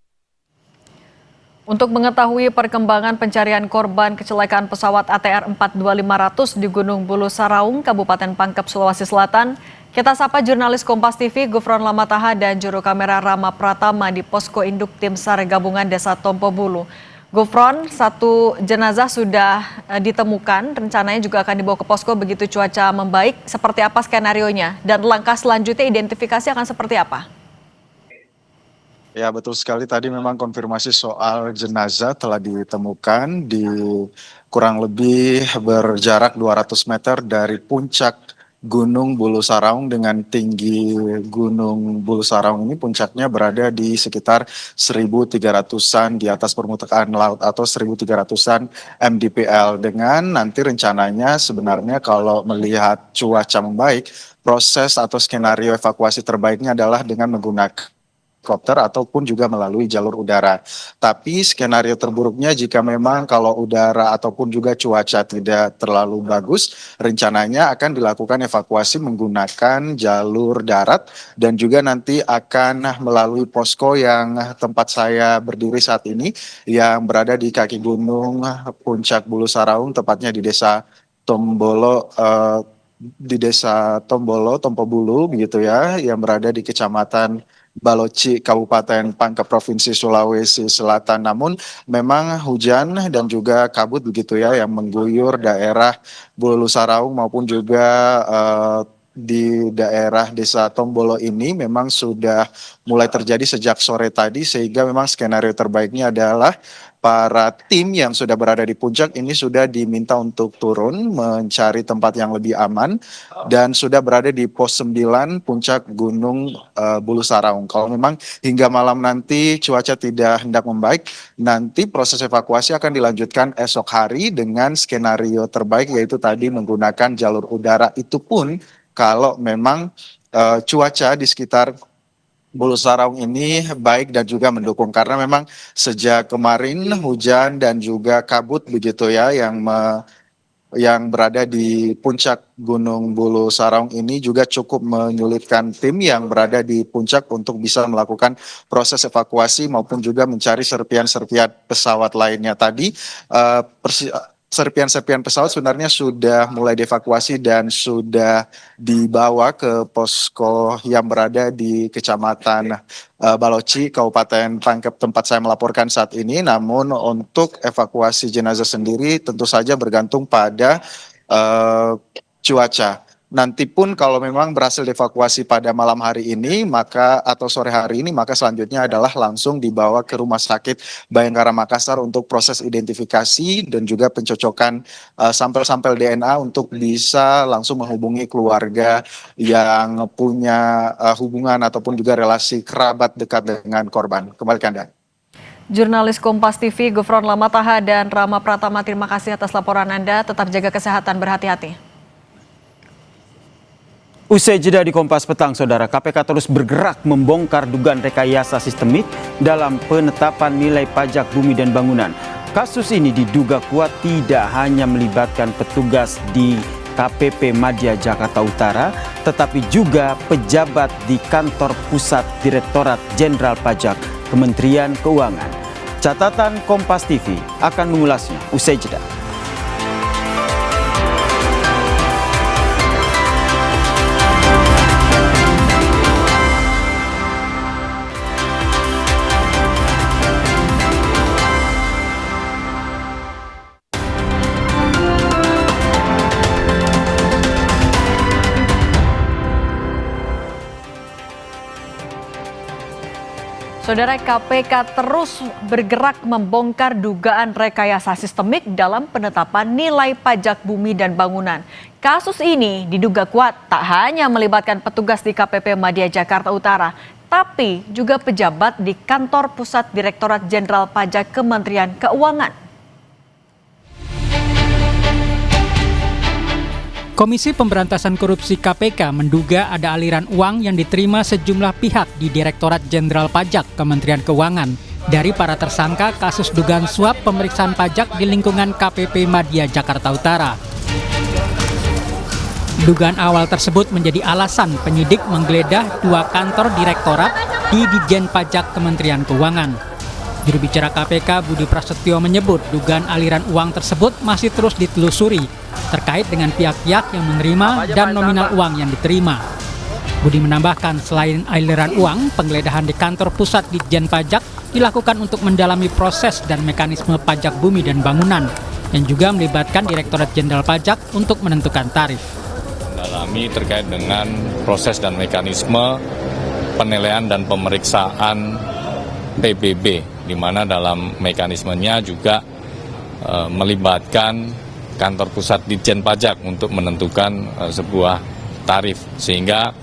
Untuk mengetahui perkembangan pencarian korban kecelakaan pesawat ATR 42500 di Gunung Bulu Saraung, Kabupaten Pangkep, Sulawesi Selatan, kita sapa jurnalis Kompas TV Gufron Lamataha dan juru kamera Rama Pratama di Posko Induk Tim SAR Gabungan Desa Tompo Bulu. Gufron, satu jenazah sudah ditemukan, rencananya juga akan dibawa ke posko begitu cuaca membaik. Seperti apa skenarionya dan langkah selanjutnya identifikasi akan seperti apa? Ya, betul sekali, tadi memang konfirmasi soal jenazah telah ditemukan di kurang lebih berjarak 200 meter dari puncak Gunung Bulu Saraung. Dengan tinggi Gunung Bulu Saraung ini puncaknya berada di sekitar 1.300-an di atas permukaan laut atau 1.300-an mdpl. Dengan nanti rencananya sebenarnya kalau melihat cuaca membaik, proses atau skenario evakuasi terbaiknya adalah dengan menggunakan helikopter ataupun juga melalui jalur udara. Tapi skenario terburuknya jika memang kalau udara ataupun juga cuaca tidak terlalu bagus, rencananya akan dilakukan evakuasi menggunakan jalur darat dan juga nanti akan melalui posko yang tempat saya berdiri saat ini yang berada di kaki gunung puncak Bulu Saraung, tepatnya di Desa Tombolo, Tompo Bulu begitu ya, yang berada di Kecamatan Baloji, Kabupaten Pangkep, Provinsi Sulawesi Selatan. Namun memang hujan dan juga kabut begitu ya yang mengguyur daerah Bulu Saraung maupun juga di daerah Desa Tombolo ini memang sudah mulai terjadi sejak sore tadi, sehingga memang skenario terbaiknya adalah para tim yang sudah berada di puncak ini sudah diminta untuk turun mencari tempat yang lebih aman dan sudah berada di pos 9 puncak Gunung Bulu Saraung. Kalau memang hingga malam nanti cuaca tidak hendak membaik, nanti proses evakuasi akan dilanjutkan esok hari dengan skenario terbaik, yaitu tadi menggunakan jalur udara. Itu pun kalau memang cuaca di sekitar Bulu Saraung ini baik dan juga mendukung, karena memang sejak kemarin hujan dan juga kabut begitu ya yang berada di puncak Gunung Bulu Saraung ini juga cukup menyulitkan tim yang berada di puncak untuk bisa melakukan proses evakuasi maupun juga mencari serpian-serpian pesawat lainnya. Tadi serpian-serpian pesawat sebenarnya sudah mulai dievakuasi dan sudah dibawa ke posko yang berada di Kecamatan Baloci, Kabupaten Pangkep tempat saya melaporkan saat ini. Namun untuk evakuasi jenazah sendiri tentu saja bergantung pada cuaca. Nanti pun kalau memang berhasil dievakuasi pada malam hari ini atau sore hari ini, maka selanjutnya adalah langsung dibawa ke Rumah Sakit Bayangkara Makassar untuk proses identifikasi dan juga pencocokan sampel-sampel DNA untuk bisa langsung menghubungi keluarga yang punya hubungan ataupun juga relasi kerabat dekat dengan korban. Kembali ke Anda. Jurnalis Kompas TV Gufron Lamataha dan Rama Pratama, terima kasih atas laporan Anda. Tetap jaga kesehatan, berhati-hati. Usai jeda di Kompas Petang, Saudara, KPK terus bergerak membongkar dugaan rekayasa sistemik dalam penetapan nilai pajak bumi dan bangunan. Kasus ini diduga kuat tidak hanya melibatkan petugas di KPP Madya Jakarta Utara, tetapi juga pejabat di kantor pusat Direktorat Jenderal Pajak Kementerian Keuangan. Catatan Kompas TV akan mengulasnya usai jeda. Saudara, KPK terus bergerak membongkar dugaan rekayasa sistemik dalam penetapan nilai pajak bumi dan bangunan. Kasus ini diduga kuat tak hanya melibatkan petugas di KPP Madya Jakarta Utara, tapi juga pejabat di kantor pusat Direktorat Jenderal Pajak Kementerian Keuangan. Komisi Pemberantasan Korupsi KPK menduga ada aliran uang yang diterima sejumlah pihak di Direktorat Jenderal Pajak Kementerian Keuangan dari para tersangka kasus dugaan suap pemeriksaan pajak di lingkungan KPP Madya Jakarta Utara. Dugaan awal tersebut menjadi alasan penyidik menggeledah 2 kantor direktorat di Ditjen Pajak Kementerian Keuangan. Juru bicara KPK Budi Prasetyo menyebut dugaan aliran uang tersebut masih terus ditelusuri terkait dengan pihak-pihak yang menerima dan nominal uang yang diterima. Budi menambahkan selain aliran uang, penggeledahan di kantor pusat Ditjen Pajak dilakukan untuk mendalami proses dan mekanisme pajak bumi dan bangunan yang juga melibatkan Direktorat Jenderal Pajak untuk menentukan tarif. Mendalami terkait dengan proses dan mekanisme penilaian dan pemeriksaan PBB, di mana dalam mekanismenya juga melibatkan kantor pusat Ditjen Pajak untuk menentukan sebuah tarif, sehingga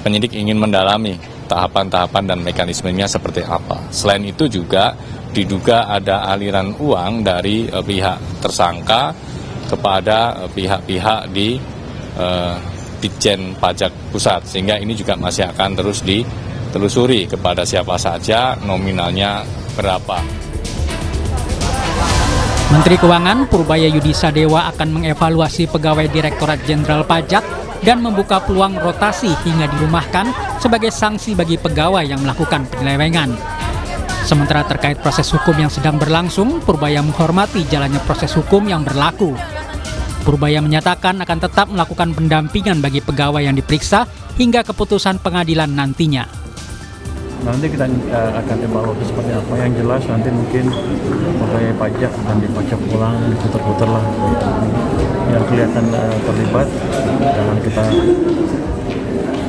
penyidik ingin mendalami tahapan-tahapan dan mekanismenya seperti apa. Selain itu juga diduga ada aliran uang dari pihak tersangka kepada pihak-pihak di Ditjen Pajak Pusat, sehingga ini juga masih akan terus ditelusuri kepada siapa saja, nominalnya berapa. Menteri Keuangan Purbaya Yudi Sadewa akan mengevaluasi pegawai Direktorat Jenderal Pajak dan membuka peluang rotasi hingga dirumahkan sebagai sanksi bagi pegawai yang melakukan penyelewengan. Sementara terkait proses hukum yang sedang berlangsung, Purbaya menghormati jalannya proses hukum yang berlaku. Purbaya menyatakan akan tetap melakukan pendampingan bagi pegawai yang diperiksa hingga keputusan pengadilan nantinya. Nanti kita akan evaluasi seperti apa. Yang jelas nanti mungkin pegawai pajak akan dipajak ulang, diputar-putar lah. Yang kelihatan terlibat, jangan kita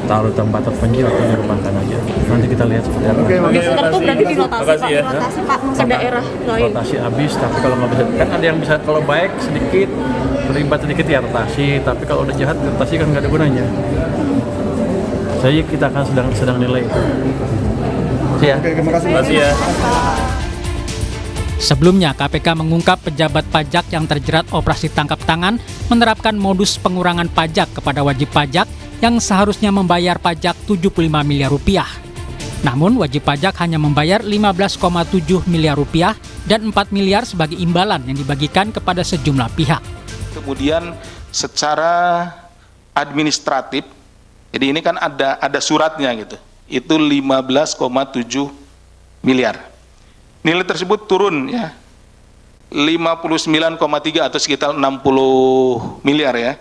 taruh tempat terpencil atau dirumahkan aja. Nanti kita lihat seperti apa. Oke, itu berarti dirotasi Pak, rotasi Pak ke daerah lain. Rotasi habis, tapi kalau nggak bisa, kan ada yang bisa kalau baik sedikit, terlibat sedikit ya rotasi. Tapi kalau udah jahat, rotasi kan nggak ada gunanya. Jadi kita akan sedang nilai itu. Oke, terima kasih ya. Sebelumnya, KPK mengungkap pejabat pajak yang terjerat operasi tangkap tangan menerapkan modus pengurangan pajak kepada wajib pajak yang seharusnya membayar pajak 75 miliar rupiah. Namun, wajib pajak hanya membayar 15,7 miliar rupiah dan 4 miliar sebagai imbalan yang dibagikan kepada sejumlah pihak. Kemudian secara administratif, jadi ini kan ada suratnya gitu. Itu 15,7 miliar. Nilai tersebut turun ya 59,3 atau sekitar 60 miliar ya,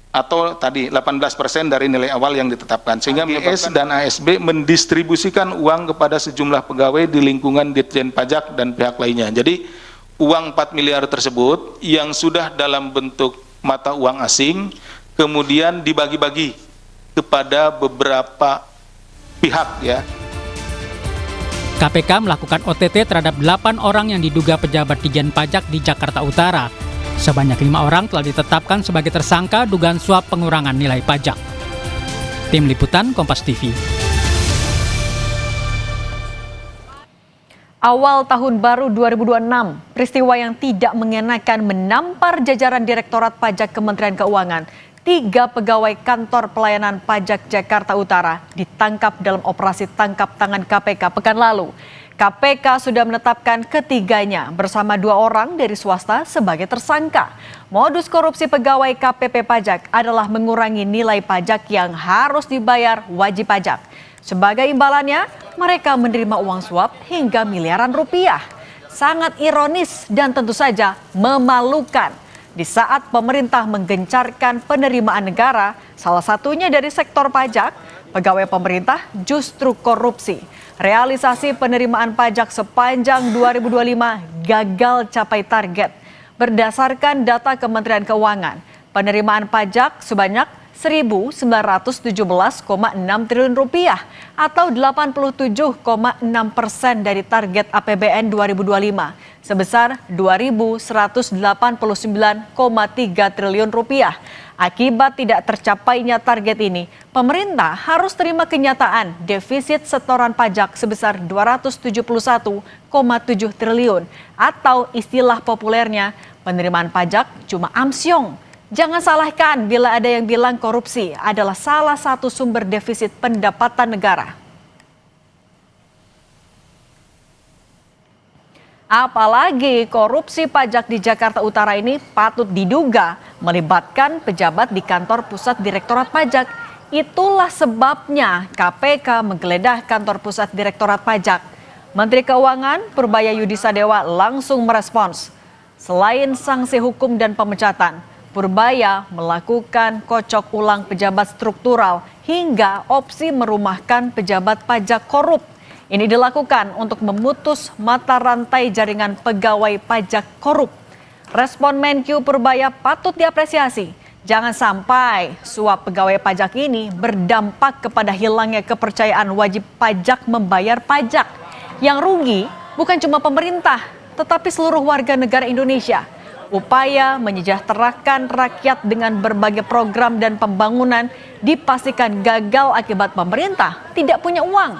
atau tadi 18% dari nilai awal yang ditetapkan, sehingga BS dan ASB mendistribusikan uang kepada sejumlah pegawai di lingkungan Ditjen Pajak dan pihak lainnya. Jadi uang 4 miliar tersebut yang sudah dalam bentuk mata uang asing kemudian dibagi-bagi kepada beberapa pihak ya. KPK melakukan OTT terhadap 8 orang yang diduga pejabat Ditjen Pajak di Jakarta Utara. Sebanyak 5 orang telah ditetapkan sebagai tersangka dugaan suap pengurangan nilai pajak. Tim Liputan Kompas TV. Awal tahun baru 2026, peristiwa yang tidak mengenakan menampar jajaran Direktorat Pajak Kementerian Keuangan. 3 pegawai kantor pelayanan pajak Jakarta Utara ditangkap dalam operasi tangkap tangan KPK pekan lalu. KPK sudah menetapkan ketiganya bersama 2 orang dari swasta sebagai tersangka. Modus korupsi pegawai KPP Pajak adalah mengurangi nilai pajak yang harus dibayar wajib pajak. Sebagai imbalannya, mereka menerima uang suap hingga miliaran rupiah. Sangat ironis dan tentu saja memalukan. Di saat pemerintah menggencarkan penerimaan negara, salah satunya dari sektor pajak, pegawai pemerintah justru korupsi. Realisasi penerimaan pajak sepanjang 2025 gagal capai target. Berdasarkan data Kementerian Keuangan, penerimaan pajak sebanyak 1.917,6 triliun rupiah atau 87,6% dari target APBN 2025 sebesar 2.189,3 triliun rupiah. Akibat tidak tercapainya target ini, pemerintah harus terima kenyataan defisit setoran pajak sebesar 271,7 triliun atau istilah populernya penerimaan pajak cuma amsyong. Jangan salahkan bila ada yang bilang korupsi adalah salah satu sumber defisit pendapatan negara. Apalagi korupsi pajak di Jakarta Utara ini patut diduga melibatkan pejabat di kantor pusat Direktorat Pajak. Itulah sebabnya KPK menggeledah kantor pusat Direktorat Pajak. Menteri Keuangan Purbaya Yudisadewa langsung merespons. Selain sanksi hukum dan pemecatan, Purbaya melakukan kocok ulang pejabat struktural hingga opsi merumahkan pejabat pajak korup. Ini dilakukan untuk memutus mata rantai jaringan pegawai pajak korup. Respon Menkyu Purbaya patut diapresiasi. Jangan sampai suap pegawai pajak ini berdampak kepada hilangnya kepercayaan wajib pajak membayar pajak. Yang rugi bukan cuma pemerintah, tetapi seluruh warga negara Indonesia. Upaya menyejahterakan rakyat dengan berbagai program dan pembangunan dipastikan gagal akibat pemerintah tidak punya uang.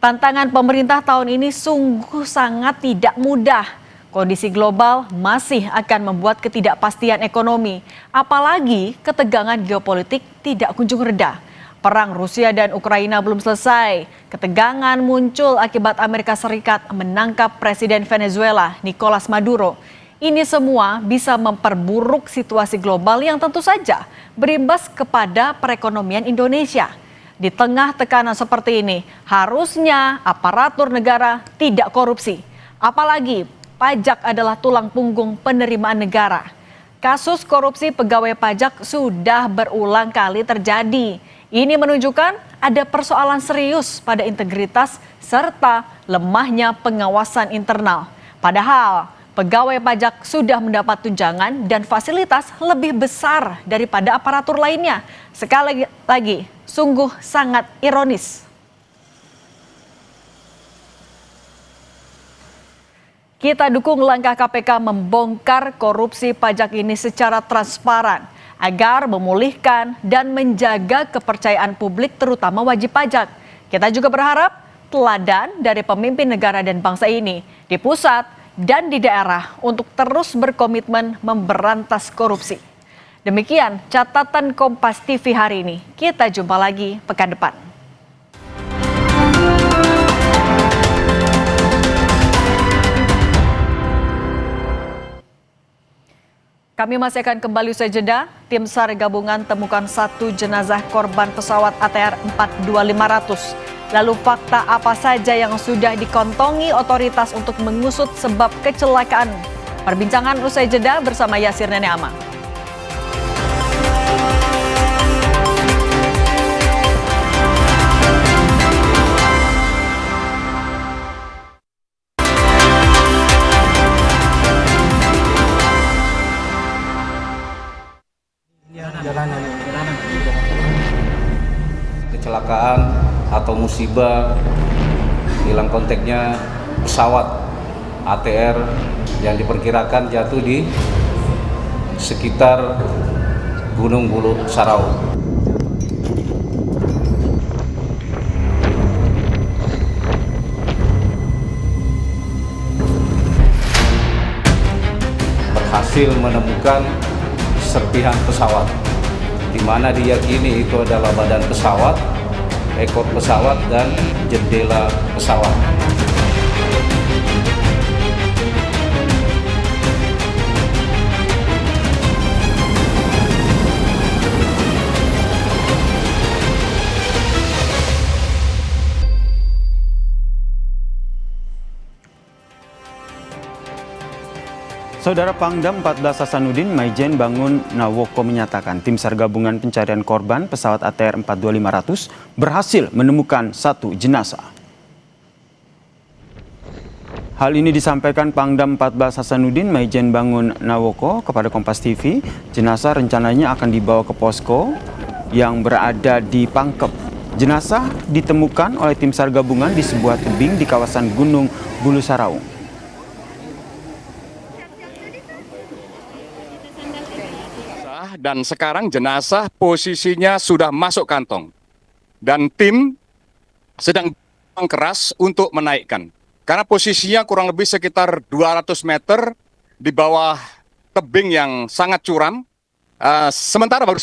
Tantangan pemerintah tahun ini sungguh sangat tidak mudah. Kondisi global masih akan membuat ketidakpastian ekonomi, apalagi ketegangan geopolitik tidak kunjung reda. Perang Rusia dan Ukraina belum selesai. Ketegangan muncul akibat Amerika Serikat menangkap Presiden Venezuela, Nicolas Maduro. Ini semua bisa memperburuk situasi global yang tentu saja berimbas kepada perekonomian Indonesia. Di tengah tekanan seperti ini, harusnya aparatur negara tidak korupsi. Apalagi pajak adalah tulang punggung penerimaan negara. Kasus korupsi pegawai pajak sudah berulang kali terjadi. Ini menunjukkan ada persoalan serius pada integritas serta lemahnya pengawasan internal. Padahal pegawai pajak sudah mendapat tunjangan dan fasilitas lebih besar daripada aparatur lainnya. Sekali lagi, sungguh sangat ironis. Kita dukung langkah KPK membongkar korupsi pajak ini secara transparan agar memulihkan dan menjaga kepercayaan publik terutama wajib pajak. Kita juga berharap teladan dari pemimpin negara dan bangsa ini di pusat dan di daerah untuk terus berkomitmen memberantas korupsi. Demikian catatan Kompas TV hari ini. Kita jumpa lagi pekan depan. Kami masih akan kembali usai jeda. Tim SAR gabungan temukan 1 jenazah korban pesawat ATR 42500 Lalu fakta apa saja yang sudah dikantongi otoritas untuk mengusut sebab kecelakaan? Perbincangan usai jeda bersama Yasir Nenek Amang. Kecelakaan atau musibah, hilang kontaknya pesawat ATR yang diperkirakan jatuh di sekitar Gunung Bulu Saraung. Berhasil menemukan serpihan pesawat, di mana diyakini itu adalah badan pesawat, ekor pesawat, dan jendela pesawat. Saudara Pangdam 14 Hasanuddin Maijen Bangun Nawoko menyatakan tim SAR gabungan pencarian korban pesawat ATR 42500 berhasil menemukan 1 jenazah. Hal ini disampaikan Pangdam 14 Hasanuddin Maijen Bangun Nawoko kepada Kompas TV. Jenazah rencananya akan dibawa ke posko yang berada di Pangkep. Jenazah ditemukan oleh tim SAR gabungan di sebuah tebing di kawasan Gunung Bulu Saraung. Dan sekarang jenazah posisinya sudah masuk kantong dan tim sedang keras untuk menaikkan karena posisinya kurang lebih sekitar 200 meter di bawah tebing yang sangat curam. Sementara baru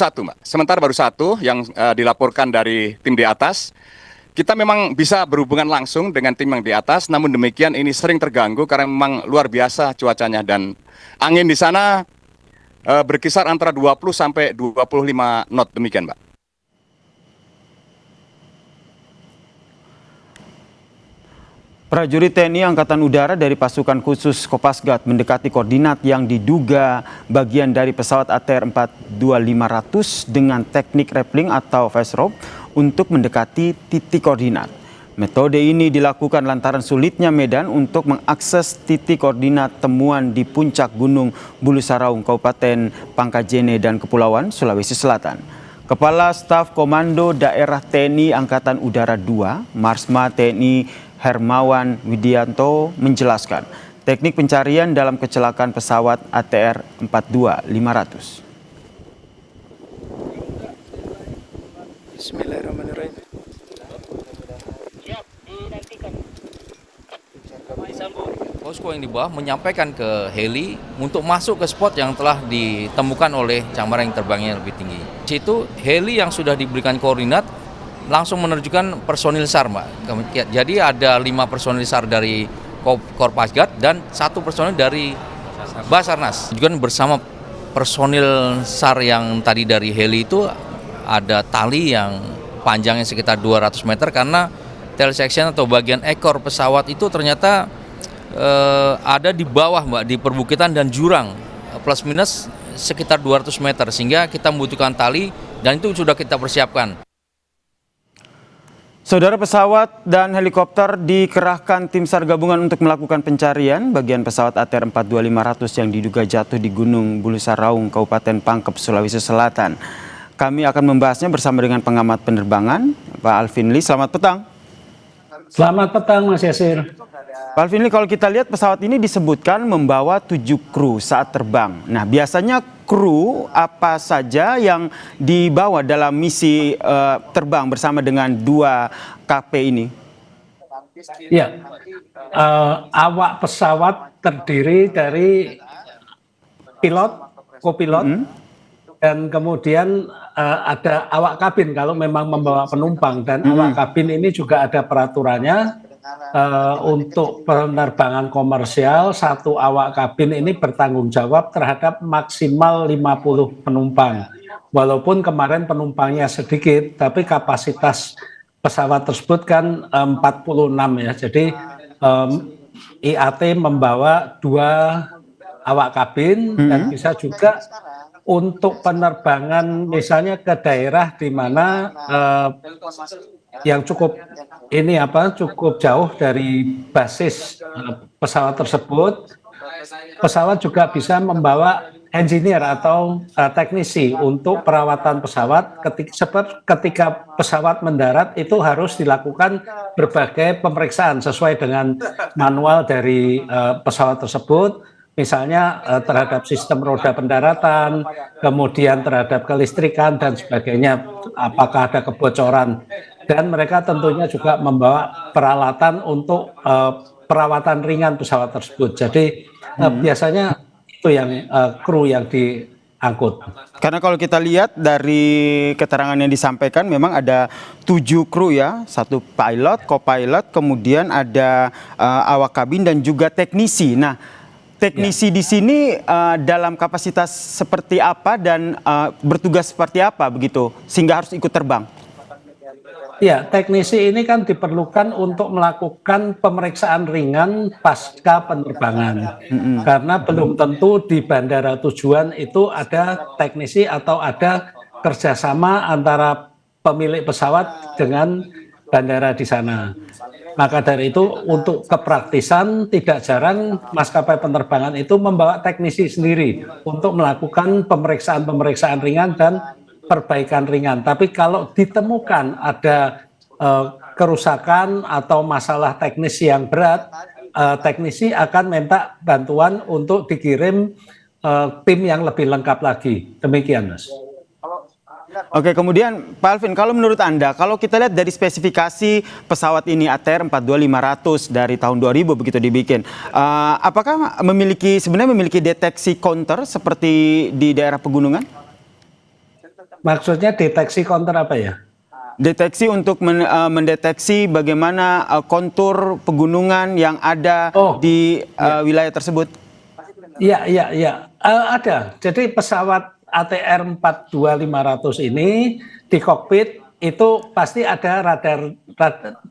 satu yang dilaporkan dari tim di atas. Kita memang bisa berhubungan langsung dengan tim yang di atas, namun demikian ini sering terganggu karena memang luar biasa cuacanya dan angin di sana berkisar antara 20 sampai 25 knot, demikian, Mbak. Prajurit TNI Angkatan Udara dari pasukan khusus Kopasgat mendekati koordinat yang diduga bagian dari pesawat ATR 42500 dengan teknik rappelling atau fast rope untuk mendekati titik koordinat. Metode ini dilakukan lantaran sulitnya medan untuk mengakses titik koordinat temuan di puncak Gunung Bulu Saraung, Kabupaten Pangkajene dan Kepulauan Sulawesi Selatan. Kepala Staf Komando Daerah TNI Angkatan Udara II, Marsma TNI Hermawan Widianto menjelaskan teknik pencarian dalam kecelakaan pesawat ATR 42500. Bismillahirrahmanirrahim. Posko yang di bawah menyampaikan ke heli untuk masuk ke spot yang telah ditemukan oleh camar yang terbangnya lebih tinggi. Di situ heli yang sudah diberikan koordinat langsung menerjukan personil SAR, Mbak. Jadi ada 5 personil SAR dari Korpasgat dan 1 personil dari Basarnas. Juga bersama personil SAR yang tadi dari heli itu ada tali yang panjangnya sekitar 200 meter karena tail section atau bagian ekor pesawat itu ternyata ada di bawah, Mbak, di perbukitan dan jurang plus minus sekitar 200 meter sehingga kita membutuhkan tali dan itu sudah kita persiapkan. Saudara, pesawat dan helikopter dikerahkan tim SAR gabungan untuk melakukan pencarian bagian pesawat ATR 42500 yang diduga jatuh di Gunung Bulu Saraung, Kabupaten Pangkep, Sulawesi Selatan. Kami akan membahasnya bersama dengan pengamat penerbangan, Pak Alvin Lee. Selamat petang. Selamat petang, Mas Yasir. Pak Alvin Lee, kalau kita lihat pesawat ini disebutkan membawa 7 kru saat terbang. Nah, biasanya kru apa saja yang dibawa dalam misi terbang bersama dengan 2 KP ini? Ya, awak pesawat terdiri dari pilot, kopilot, dan kemudian ada awak kabin kalau memang membawa penumpang. Dan awak kabin ini juga ada peraturannya. Untuk penerbangan komersial, 1 awak kabin ini bertanggung jawab terhadap maksimal 50 penumpang. Walaupun kemarin penumpangnya sedikit, tapi kapasitas pesawat tersebut kan 46 ya, jadi IAT membawa 2 awak kabin dan bisa juga untuk penerbangan misalnya ke daerah di mana yang cukup cukup jauh dari basis pesawat tersebut. Pesawat juga bisa membawa engineer atau teknisi untuk perawatan pesawat ketika pesawat mendarat itu harus dilakukan berbagai pemeriksaan sesuai dengan manual dari pesawat tersebut, misalnya terhadap sistem roda pendaratan, kemudian terhadap kelistrikan dan sebagainya, apakah ada kebocoran. Dan mereka tentunya juga membawa peralatan untuk perawatan ringan pesawat tersebut. Jadi biasanya itu yang kru yang diangkut. Karena kalau kita lihat dari keterangan yang disampaikan memang ada 7 kru ya, 1 pilot, co-pilot, kemudian ada awak kabin dan juga teknisi. Nah, teknisi di sini dalam kapasitas seperti apa dan bertugas seperti apa begitu sehingga harus ikut terbang? Ya, teknisi ini kan diperlukan untuk melakukan pemeriksaan ringan pasca penerbangan. Karena belum tentu di bandara tujuan itu ada teknisi atau ada kerjasama antara pemilik pesawat dengan bandara di sana. Maka dari itu untuk kepraktisan tidak jarang maskapai penerbangan itu membawa teknisi sendiri untuk melakukan pemeriksaan-pemeriksaan ringan dan perbaikan ringan. Tapi kalau ditemukan ada kerusakan atau masalah teknis yang berat, teknisi akan minta bantuan untuk dikirim tim yang lebih lengkap lagi. Demikian, Mas. Oke, kemudian Pak Alvin, kalau menurut Anda, kalau kita lihat dari spesifikasi pesawat ini ATR 42500 dari tahun 2000 begitu dibikin, apakah sebenarnya memiliki deteksi counter seperti di daerah pegunungan? Maksudnya deteksi counter apa ya? Deteksi untuk mendeteksi bagaimana kontur pegunungan yang ada di wilayah tersebut. Iya, ada. Jadi pesawat ATR 42500 ini di kokpit itu pasti ada radar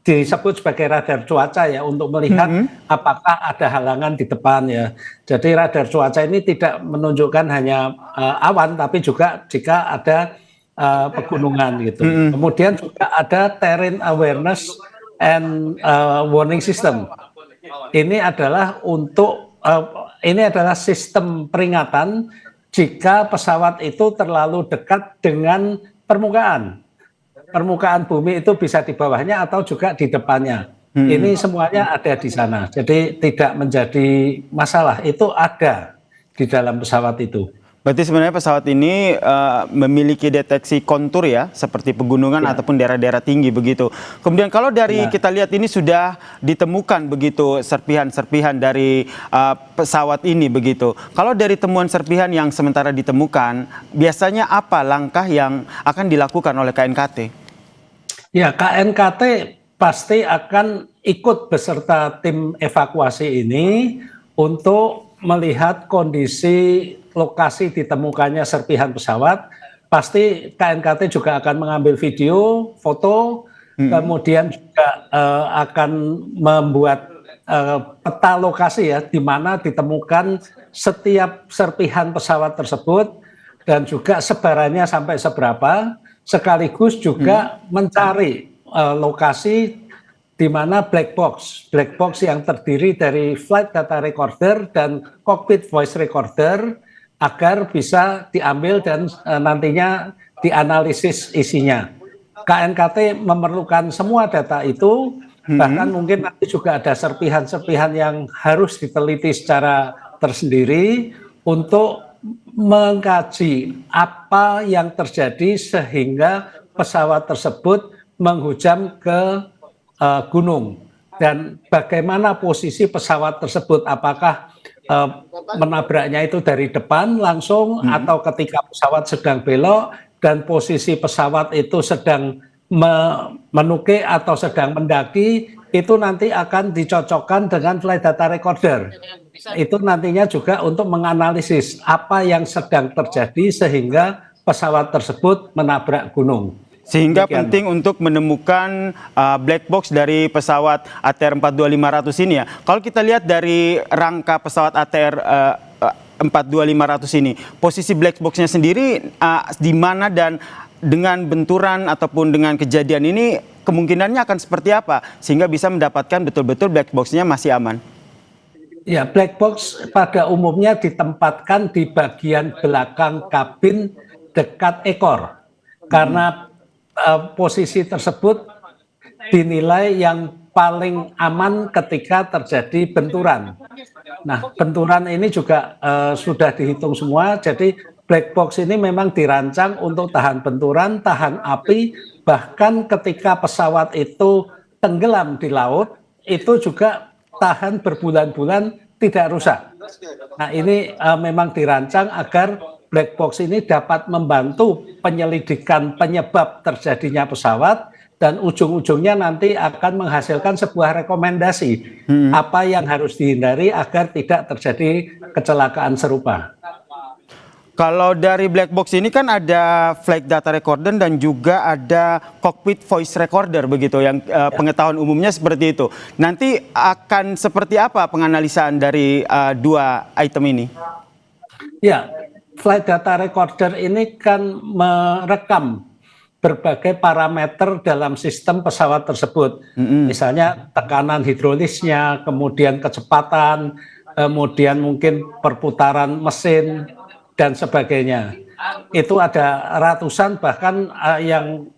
disebut sebagai radar cuaca ya untuk melihat apakah ada halangan di depan ya. Jadi radar cuaca ini tidak menunjukkan hanya awan tapi juga jika ada pegunungan gitu. Kemudian juga ada terrain awareness and warning system. Ini adalah untuk ini adalah sistem peringatan jika pesawat itu terlalu dekat dengan permukaan. Permukaan bumi itu bisa di bawahnya atau juga di depannya. Ini semuanya ada di sana. Jadi tidak menjadi masalah. Itu ada di dalam pesawat itu. Berarti sebenarnya pesawat ini memiliki deteksi kontur ya, seperti pegunungan ataupun daerah-daerah tinggi begitu. Kemudian kalau dari kita lihat ini sudah ditemukan begitu serpihan-serpihan dari pesawat ini begitu. Kalau dari temuan serpihan yang sementara ditemukan, biasanya apa langkah yang akan dilakukan oleh KNKT? Ya, KNKT pasti akan ikut beserta tim evakuasi ini untuk melihat kondisi lokasi ditemukannya serpihan pesawat. Pasti KNKT juga akan mengambil video, foto, kemudian juga akan membuat peta lokasi ya, di mana ditemukan setiap serpihan pesawat tersebut dan juga sebarannya sampai seberapa, sekaligus juga mencari lokasi di mana black box yang terdiri dari flight data recorder dan cockpit voice recorder agar bisa diambil dan nantinya dianalisis isinya. KNKT memerlukan semua data itu, bahkan mungkin nanti juga ada serpihan-serpihan yang harus diteliti secara tersendiri untuk mengkaji apa yang terjadi sehingga pesawat tersebut menghujam ke gunung dan bagaimana posisi pesawat tersebut, apakah menabraknya itu dari depan langsung atau ketika pesawat sedang belok dan posisi pesawat itu sedang menukik atau sedang mendaki, itu nanti akan dicocokkan dengan flight data recorder. Itu nantinya juga untuk menganalisis apa yang sedang terjadi sehingga pesawat tersebut menabrak gunung. Sehingga Demikian. penting untuk menemukan black box dari pesawat ATR 42500 ini ya. Kalau kita lihat dari rangka pesawat ATR 42500 ini, posisi black boxnya sendiri di mana dan dengan benturan ataupun dengan kejadian ini kemungkinannya akan seperti apa sehingga bisa mendapatkan betul-betul black boxnya masih aman? Ya, black box pada umumnya ditempatkan di bagian belakang kabin dekat ekor. Karena posisi tersebut dinilai yang paling aman ketika terjadi benturan. Nah, benturan ini juga sudah dihitung semua, jadi black box ini memang dirancang untuk tahan benturan, tahan api, bahkan ketika pesawat itu tenggelam di laut, itu juga tahan berbulan-bulan tidak rusak. Nah, ini memang dirancang agar black box ini dapat membantu penyelidikan penyebab terjadinya pesawat dan ujung-ujungnya nanti akan menghasilkan sebuah rekomendasi apa yang harus dihindari agar tidak terjadi kecelakaan serupa. Kalau dari black box ini kan ada flight data recorder dan juga ada cockpit voice recorder begitu yang pengetahuan umumnya seperti itu. Nanti akan seperti apa penganalisaan dari dua item ini? Ya, flight data recorder ini kan merekam berbagai parameter dalam sistem pesawat tersebut. Misalnya tekanan hidrolisnya, kemudian kecepatan, kemudian mungkin perputaran mesin, dan sebagainya. Itu ada ratusan bahkan yang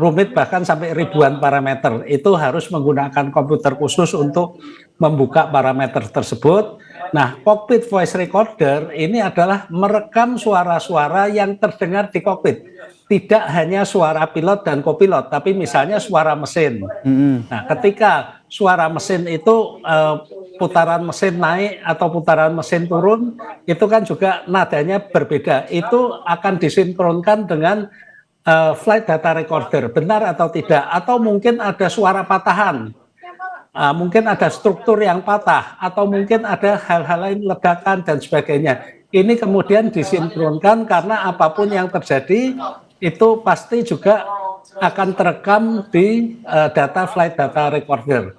rumit bahkan sampai ribuan parameter. Itu harus menggunakan komputer khusus untuk membuka parameter tersebut. Nah, cockpit voice recorder ini adalah merekam suara-suara yang terdengar di kokpit. Tidak hanya suara pilot dan kopilot, tapi misalnya suara mesin. Nah, ketika suara mesin itu putaran mesin naik atau putaran mesin turun, itu kan juga nadanya berbeda. Itu akan disinkronkan dengan flight data recorder, benar atau tidak. Atau mungkin ada suara patahan, mungkin ada struktur yang patah, atau mungkin ada hal-hal lain, ledakan dan sebagainya. Ini kemudian disinkronkan karena apapun yang terjadi, itu pasti juga akan terekam di data flight data recorder.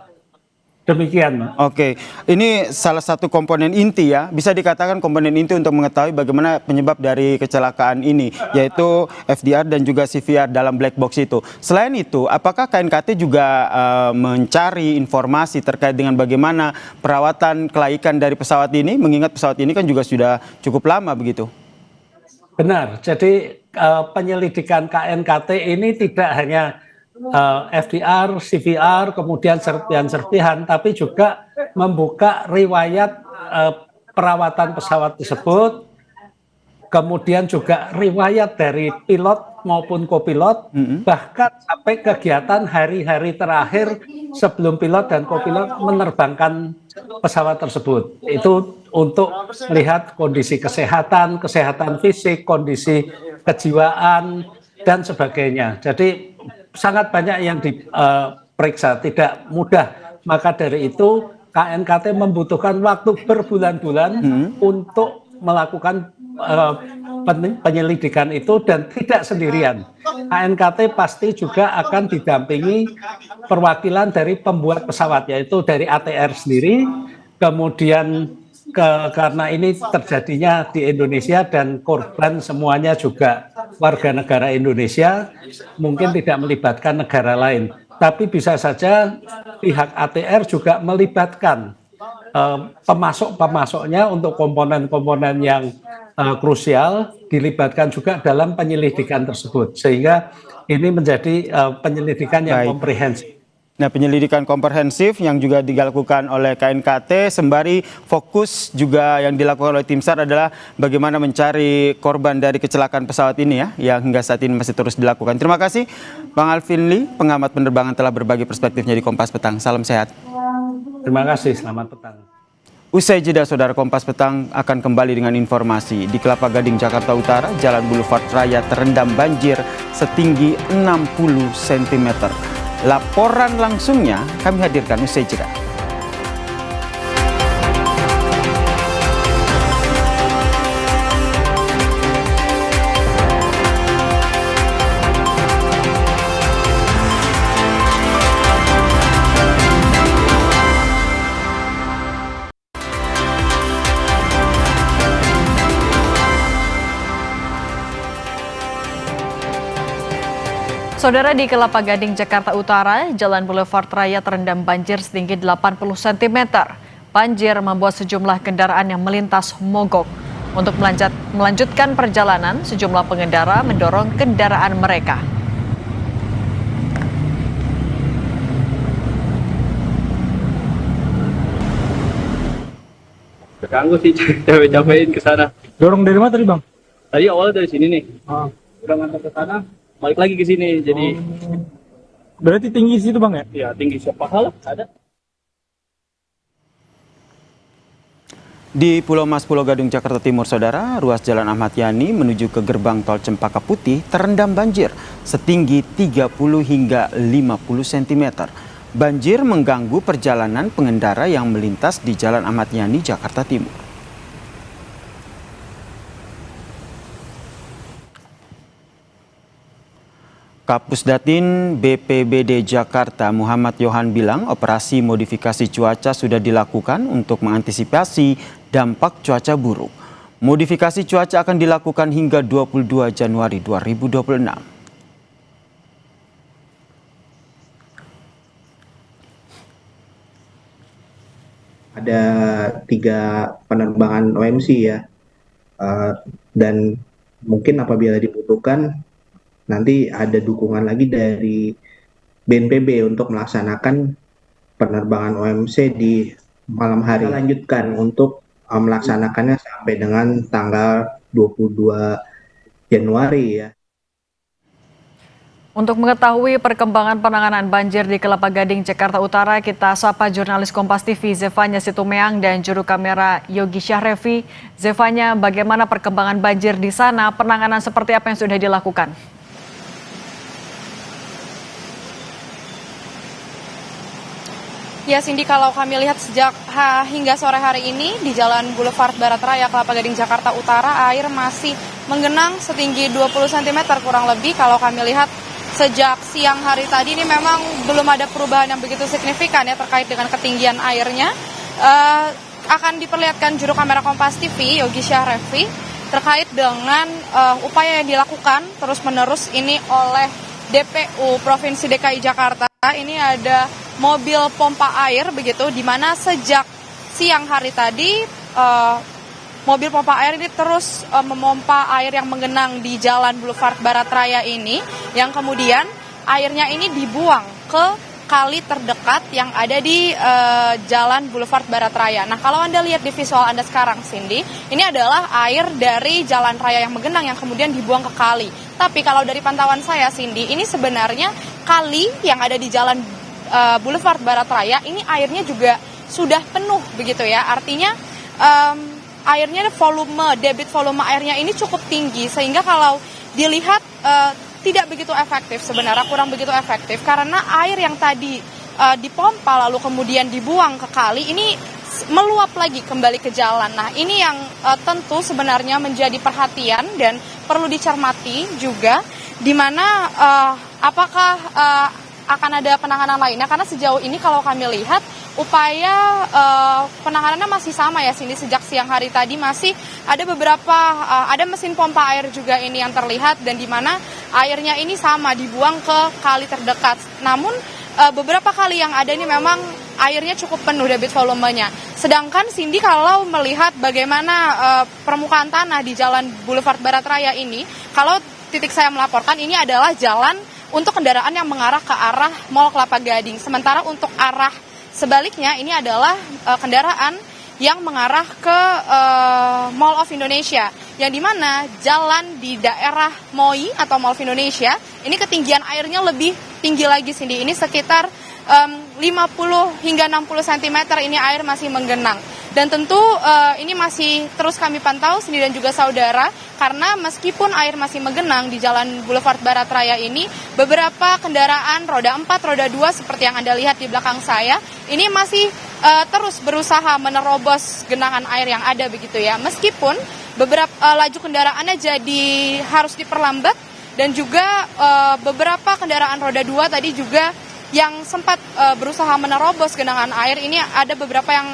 Demikian. Oke, ini salah satu komponen inti ya, bisa dikatakan komponen inti untuk mengetahui bagaimana penyebab dari kecelakaan ini, yaitu FDR dan juga CVR dalam black box itu. Selain itu, apakah KNKT juga mencari informasi terkait dengan bagaimana perawatan kelaikan dari pesawat ini, mengingat pesawat ini kan juga sudah cukup lama begitu? Benar, jadi penyelidikan KNKT ini tidak hanya FDR, CVR, kemudian serpihan-serpihan, tapi juga membuka riwayat perawatan pesawat tersebut, kemudian juga riwayat dari pilot maupun kopilot, bahkan sampai kegiatan hari-hari terakhir sebelum pilot dan kopilot menerbangkan pesawat tersebut. Itu untuk melihat kondisi kesehatan, kesehatan fisik, kondisi kejiwaan, dan sebagainya. Jadi sangat banyak yang diperiksa, tidak mudah. Maka dari itu KNKT membutuhkan waktu berbulan-bulan untuk melakukan penyelidikan itu dan tidak sendirian. KNKT pasti juga akan didampingi perwakilan dari pembuat pesawat, yaitu dari ATR sendiri, kemudian karena ini terjadinya di Indonesia dan korban semuanya juga warga negara Indonesia, mungkin tidak melibatkan negara lain. Tapi bisa saja pihak ATR juga melibatkan pemasok-pemasoknya untuk komponen-komponen yang krusial, dilibatkan juga dalam penyelidikan tersebut. Sehingga ini menjadi penyelidikan yang komprehensif. Nah, penyelidikan komprehensif yang juga dilakukan oleh KNKT sembari fokus juga yang dilakukan oleh tim SAR adalah bagaimana mencari korban dari kecelakaan pesawat ini ya, yang hingga saat ini masih terus dilakukan. Terima kasih Bang Alvin Lee, pengamat penerbangan, telah berbagi perspektifnya di Kompas Petang. Salam sehat. Terima kasih, selamat petang. Usai jeda, saudara, Kompas Petang akan kembali dengan informasi. Di Kelapa Gading, Jakarta Utara, Jalan Boulevard Raya terendam banjir setinggi 60 cm. Laporan langsungnya kami hadirkan usai jeda. Saudara, di Kelapa Gading, Jakarta Utara, Jalan Boulevard Raya terendam banjir setinggi 80 cm. Banjir membuat sejumlah kendaraan yang melintas mogok. Untuk melanjutkan perjalanan, sejumlah pengendara mendorong kendaraan mereka. Ganggu sih, capek-capekin ke sana. Dorong dari mana tadi bang? Tadi awalnya dari sini nih. Udah ngantar ke sana, balik lagi ke sini. Jadi Berarti tinggi situ bang ya? ya tinggi siapa salah ada. Di Pulau Mas, Pulau Gadung, Jakarta Timur, Saudara, ruas Jalan Ahmad Yani menuju ke gerbang tol Cempaka Putih terendam banjir setinggi 30 hingga 50 cm. Banjir mengganggu perjalanan pengendara yang melintas di Jalan Ahmad Yani, Jakarta Timur. Kapusdatin BPBD Jakarta Muhammad Yohan bilang operasi modifikasi cuaca sudah dilakukan untuk mengantisipasi dampak cuaca buruk. Modifikasi cuaca akan dilakukan hingga 22 Januari 2026. Ada 3 penerbangan OMC ya, dan mungkin apabila dibutuhkan nanti ada dukungan lagi dari BNPB untuk melaksanakan penerbangan OMC di malam hari. Kita lanjutkan untuk melaksanakannya sampai dengan tanggal 22 Januari ya. Untuk mengetahui perkembangan penanganan banjir di Kelapa Gading, Jakarta Utara, kita sapa jurnalis Kompas TV Zefanya Situmeang dan juru kamera Yogi Syahrevi. Zefanya, bagaimana perkembangan banjir di sana? Penanganan seperti apa yang sudah dilakukan? Ya Cindy, kalau kami lihat sejak hingga sore hari ini di Jalan Boulevard Barat Raya Kelapa Gading Jakarta Utara, air masih menggenang setinggi 20 cm kurang lebih. Kalau kami lihat sejak siang hari tadi ini memang belum ada perubahan yang begitu signifikan ya terkait dengan ketinggian airnya. Akan diperlihatkan juru kamera Kompas TV Yogi Syahrevi terkait dengan upaya yang dilakukan terus-menerus ini oleh DPU Provinsi DKI Jakarta. Ini ada mobil pompa air begitu, di mana sejak siang hari tadi mobil pompa air ini terus memompa air yang menggenang di Jalan Boulevard Barat Raya ini, yang kemudian airnya ini dibuang ke kali terdekat yang ada di Jalan Boulevard Barat Raya. Nah, kalau Anda lihat di visual Anda sekarang, Cindy, ini adalah air dari jalan raya yang menggenang yang kemudian dibuang ke kali. Tapi kalau dari pantauan saya, Cindy, ini sebenarnya kali yang ada di Jalan Boulevard Barat Raya ini airnya juga sudah penuh begitu ya. Artinya airnya debit volume airnya ini cukup tinggi, sehingga kalau dilihat tidak begitu efektif sebenarnya, kurang begitu efektif karena air yang tadi dipompa lalu kemudian dibuang ke kali ini meluap lagi kembali ke jalan. Nah, ini yang tentu sebenarnya menjadi perhatian dan perlu dicermati juga, di mana apakah akan ada penanganan lainnya, karena sejauh ini kalau kami lihat upaya penanganannya masih sama ya Cindy. Sejak siang hari tadi masih ada beberapa ada mesin pompa air juga ini yang terlihat, dan di mana airnya ini sama dibuang ke kali terdekat. Namun beberapa kali yang ada ini memang airnya cukup penuh debit volumenya. Sedangkan Cindy, kalau melihat bagaimana permukaan tanah di Jalan Boulevard Barat Raya ini, kalau titik saya melaporkan ini adalah jalan untuk kendaraan yang mengarah ke arah Mall Kelapa Gading. Sementara untuk arah sebaliknya ini adalah kendaraan yang mengarah ke Mall of Indonesia, yang dimana jalan di daerah MOI atau Mall of Indonesia ini ketinggian airnya lebih tinggi lagi, Cindy. Ini sekitar 50 hingga 60 cm ini air masih menggenang. Dan tentu ini masih terus kami pantau Cindy dan juga saudara, karena meskipun air masih menggenang di Jalan Boulevard Barat Raya ini, beberapa kendaraan roda 4, roda 2 seperti yang Anda lihat di belakang saya, ini masih terus berusaha menerobos genangan air yang ada begitu ya. Meskipun beberapa laju kendaraannya jadi harus diperlambat, dan juga beberapa kendaraan roda 2 tadi juga yang sempat berusaha menerobos genangan air ini, ada beberapa yang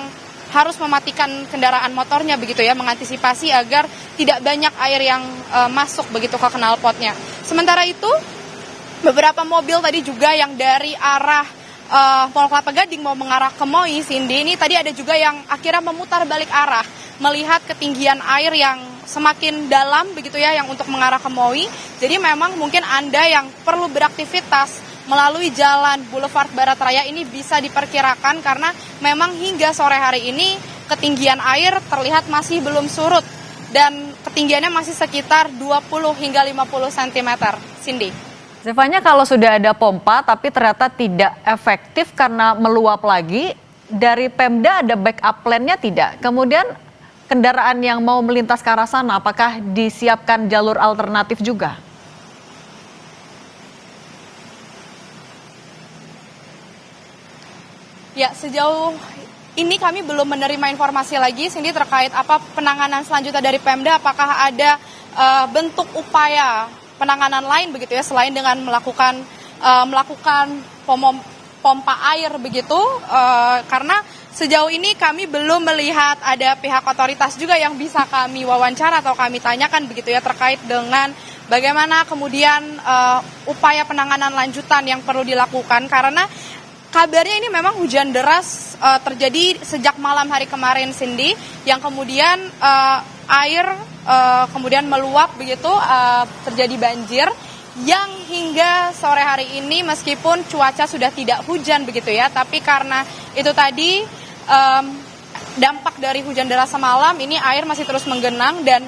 harus mematikan kendaraan motornya begitu ya, mengantisipasi agar tidak banyak air yang masuk begitu ke knalpotnya. Sementara itu beberapa mobil tadi juga yang dari arah Mall Kelapa Gading mau mengarah ke MOI, Cindy, ini tadi ada juga yang akhirnya memutar balik arah melihat ketinggian air yang semakin dalam begitu ya, yang untuk mengarah ke MOI. Jadi memang mungkin Anda yang perlu beraktivitas melalui jalan Boulevard Barat Raya ini bisa diperkirakan karena memang hingga sore hari ini ketinggian air terlihat masih belum surut dan ketinggiannya masih sekitar 20 hingga 50 cm. Cindy. Zevanya, kalau sudah ada pompa tapi ternyata tidak efektif karena meluap lagi, dari Pemda ada backup plan-nya tidak? Kemudian kendaraan yang mau melintas ke arah sana, apakah disiapkan jalur alternatif juga? Ya, sejauh ini kami belum menerima informasi lagi, Cindy, terkait apa penanganan selanjutnya dari Pemda, apakah ada bentuk upaya penanganan lain begitu ya, selain dengan melakukan pompa air begitu, karena sejauh ini kami belum melihat ada pihak otoritas juga yang bisa kami wawancara atau kami tanyakan begitu ya, terkait dengan bagaimana kemudian upaya penanganan lanjutan yang perlu dilakukan, karena kabarnya ini memang hujan deras terjadi sejak malam hari kemarin, Cindy, yang kemudian air kemudian meluap begitu, terjadi banjir yang hingga sore hari ini meskipun cuaca sudah tidak hujan begitu ya, tapi karena itu tadi dampak dari hujan deras semalam ini air masih terus menggenang dan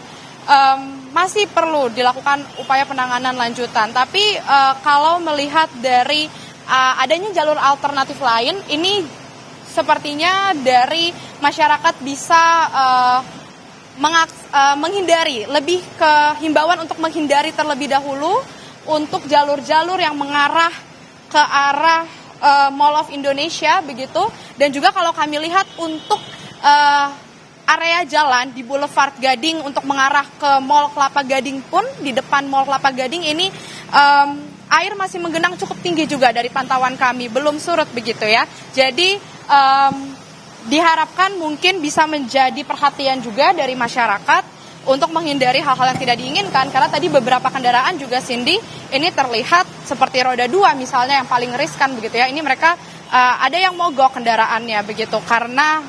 masih perlu dilakukan upaya penanganan lanjutan. Tapi kalau melihat dari adanya jalur alternatif lain, ini sepertinya dari masyarakat bisa menghindari, lebih ke himbauan untuk menghindari terlebih dahulu untuk jalur-jalur yang mengarah ke arah Mall of Indonesia begitu, dan juga kalau kami lihat untuk area jalan di Boulevard Gading untuk mengarah ke Mall Kelapa Gading pun, di depan Mall Kelapa Gading ini air masih menggenang cukup tinggi juga dari pantauan kami, belum surut begitu ya. Jadi diharapkan mungkin bisa menjadi perhatian juga dari masyarakat untuk menghindari hal-hal yang tidak diinginkan, karena tadi beberapa kendaraan juga, Cindy, ini terlihat seperti roda 2 misalnya yang paling riskan begitu ya, ini mereka ada yang mogok kendaraannya begitu karena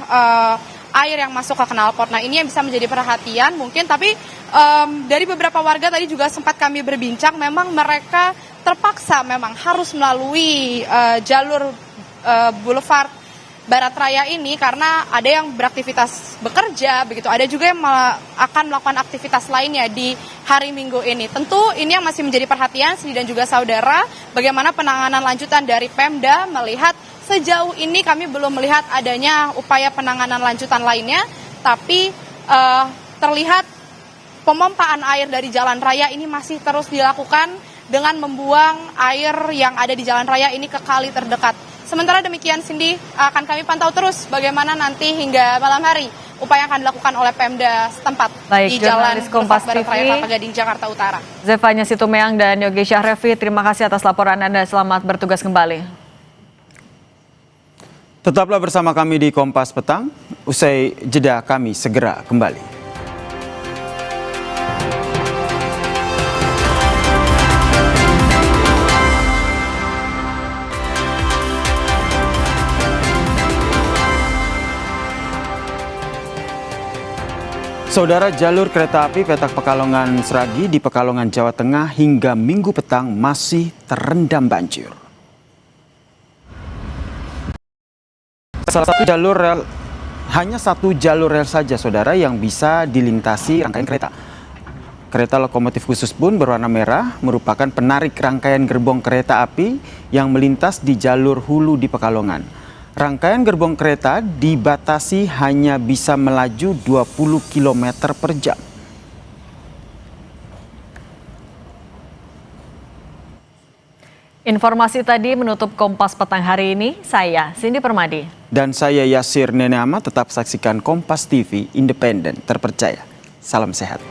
air yang masuk ke knalpot. Nah, ini yang bisa menjadi perhatian mungkin, tapi dari beberapa warga tadi juga sempat kami berbincang, memang mereka terpaksa memang harus melalui jalur Boulevard Barat Raya ini karena ada yang beraktivitas bekerja begitu, ada juga yang akan melakukan aktivitas lainnya di hari Minggu ini. Tentu ini yang masih menjadi perhatian Sidi dan juga saudara, bagaimana penanganan lanjutan dari Pemda, melihat sejauh ini kami belum melihat adanya upaya penanganan lanjutan lainnya, tapi terlihat pemompaan air dari jalan raya ini masih terus dilakukan dengan membuang air yang ada di jalan raya ini ke kali terdekat. Sementara demikian, Cindy, akan kami pantau terus bagaimana nanti hingga malam hari upaya yang akan dilakukan oleh Pemda setempat di Jalan Kompas Barat TV, Raya Kelapa Gading, Jakarta Utara. Zevanya Situmeang dan Yogi Syahrevi, terima kasih atas laporan Anda. Selamat bertugas kembali. Tetaplah bersama kami di Kompas Petang. Usai jeda kami segera kembali. Saudara, jalur kereta api Petak Pekalongan Sragi di Pekalongan, Jawa Tengah hingga Minggu petang masih terendam banjir. Hanya satu jalur rel saja, saudara, yang bisa dilintasi rangkaian kereta. Kereta lokomotif khusus pun berwarna merah merupakan penarik rangkaian gerbong kereta api yang melintas di jalur hulu di Pekalongan. Rangkaian gerbong kereta dibatasi hanya bisa melaju 20 km per jam. Informasi tadi menutup Kompas Petang hari ini. Saya Cindy Permadi. Dan saya Yasir Neneama. Tetap saksikan Kompas TV, independen, terpercaya. Salam sehat.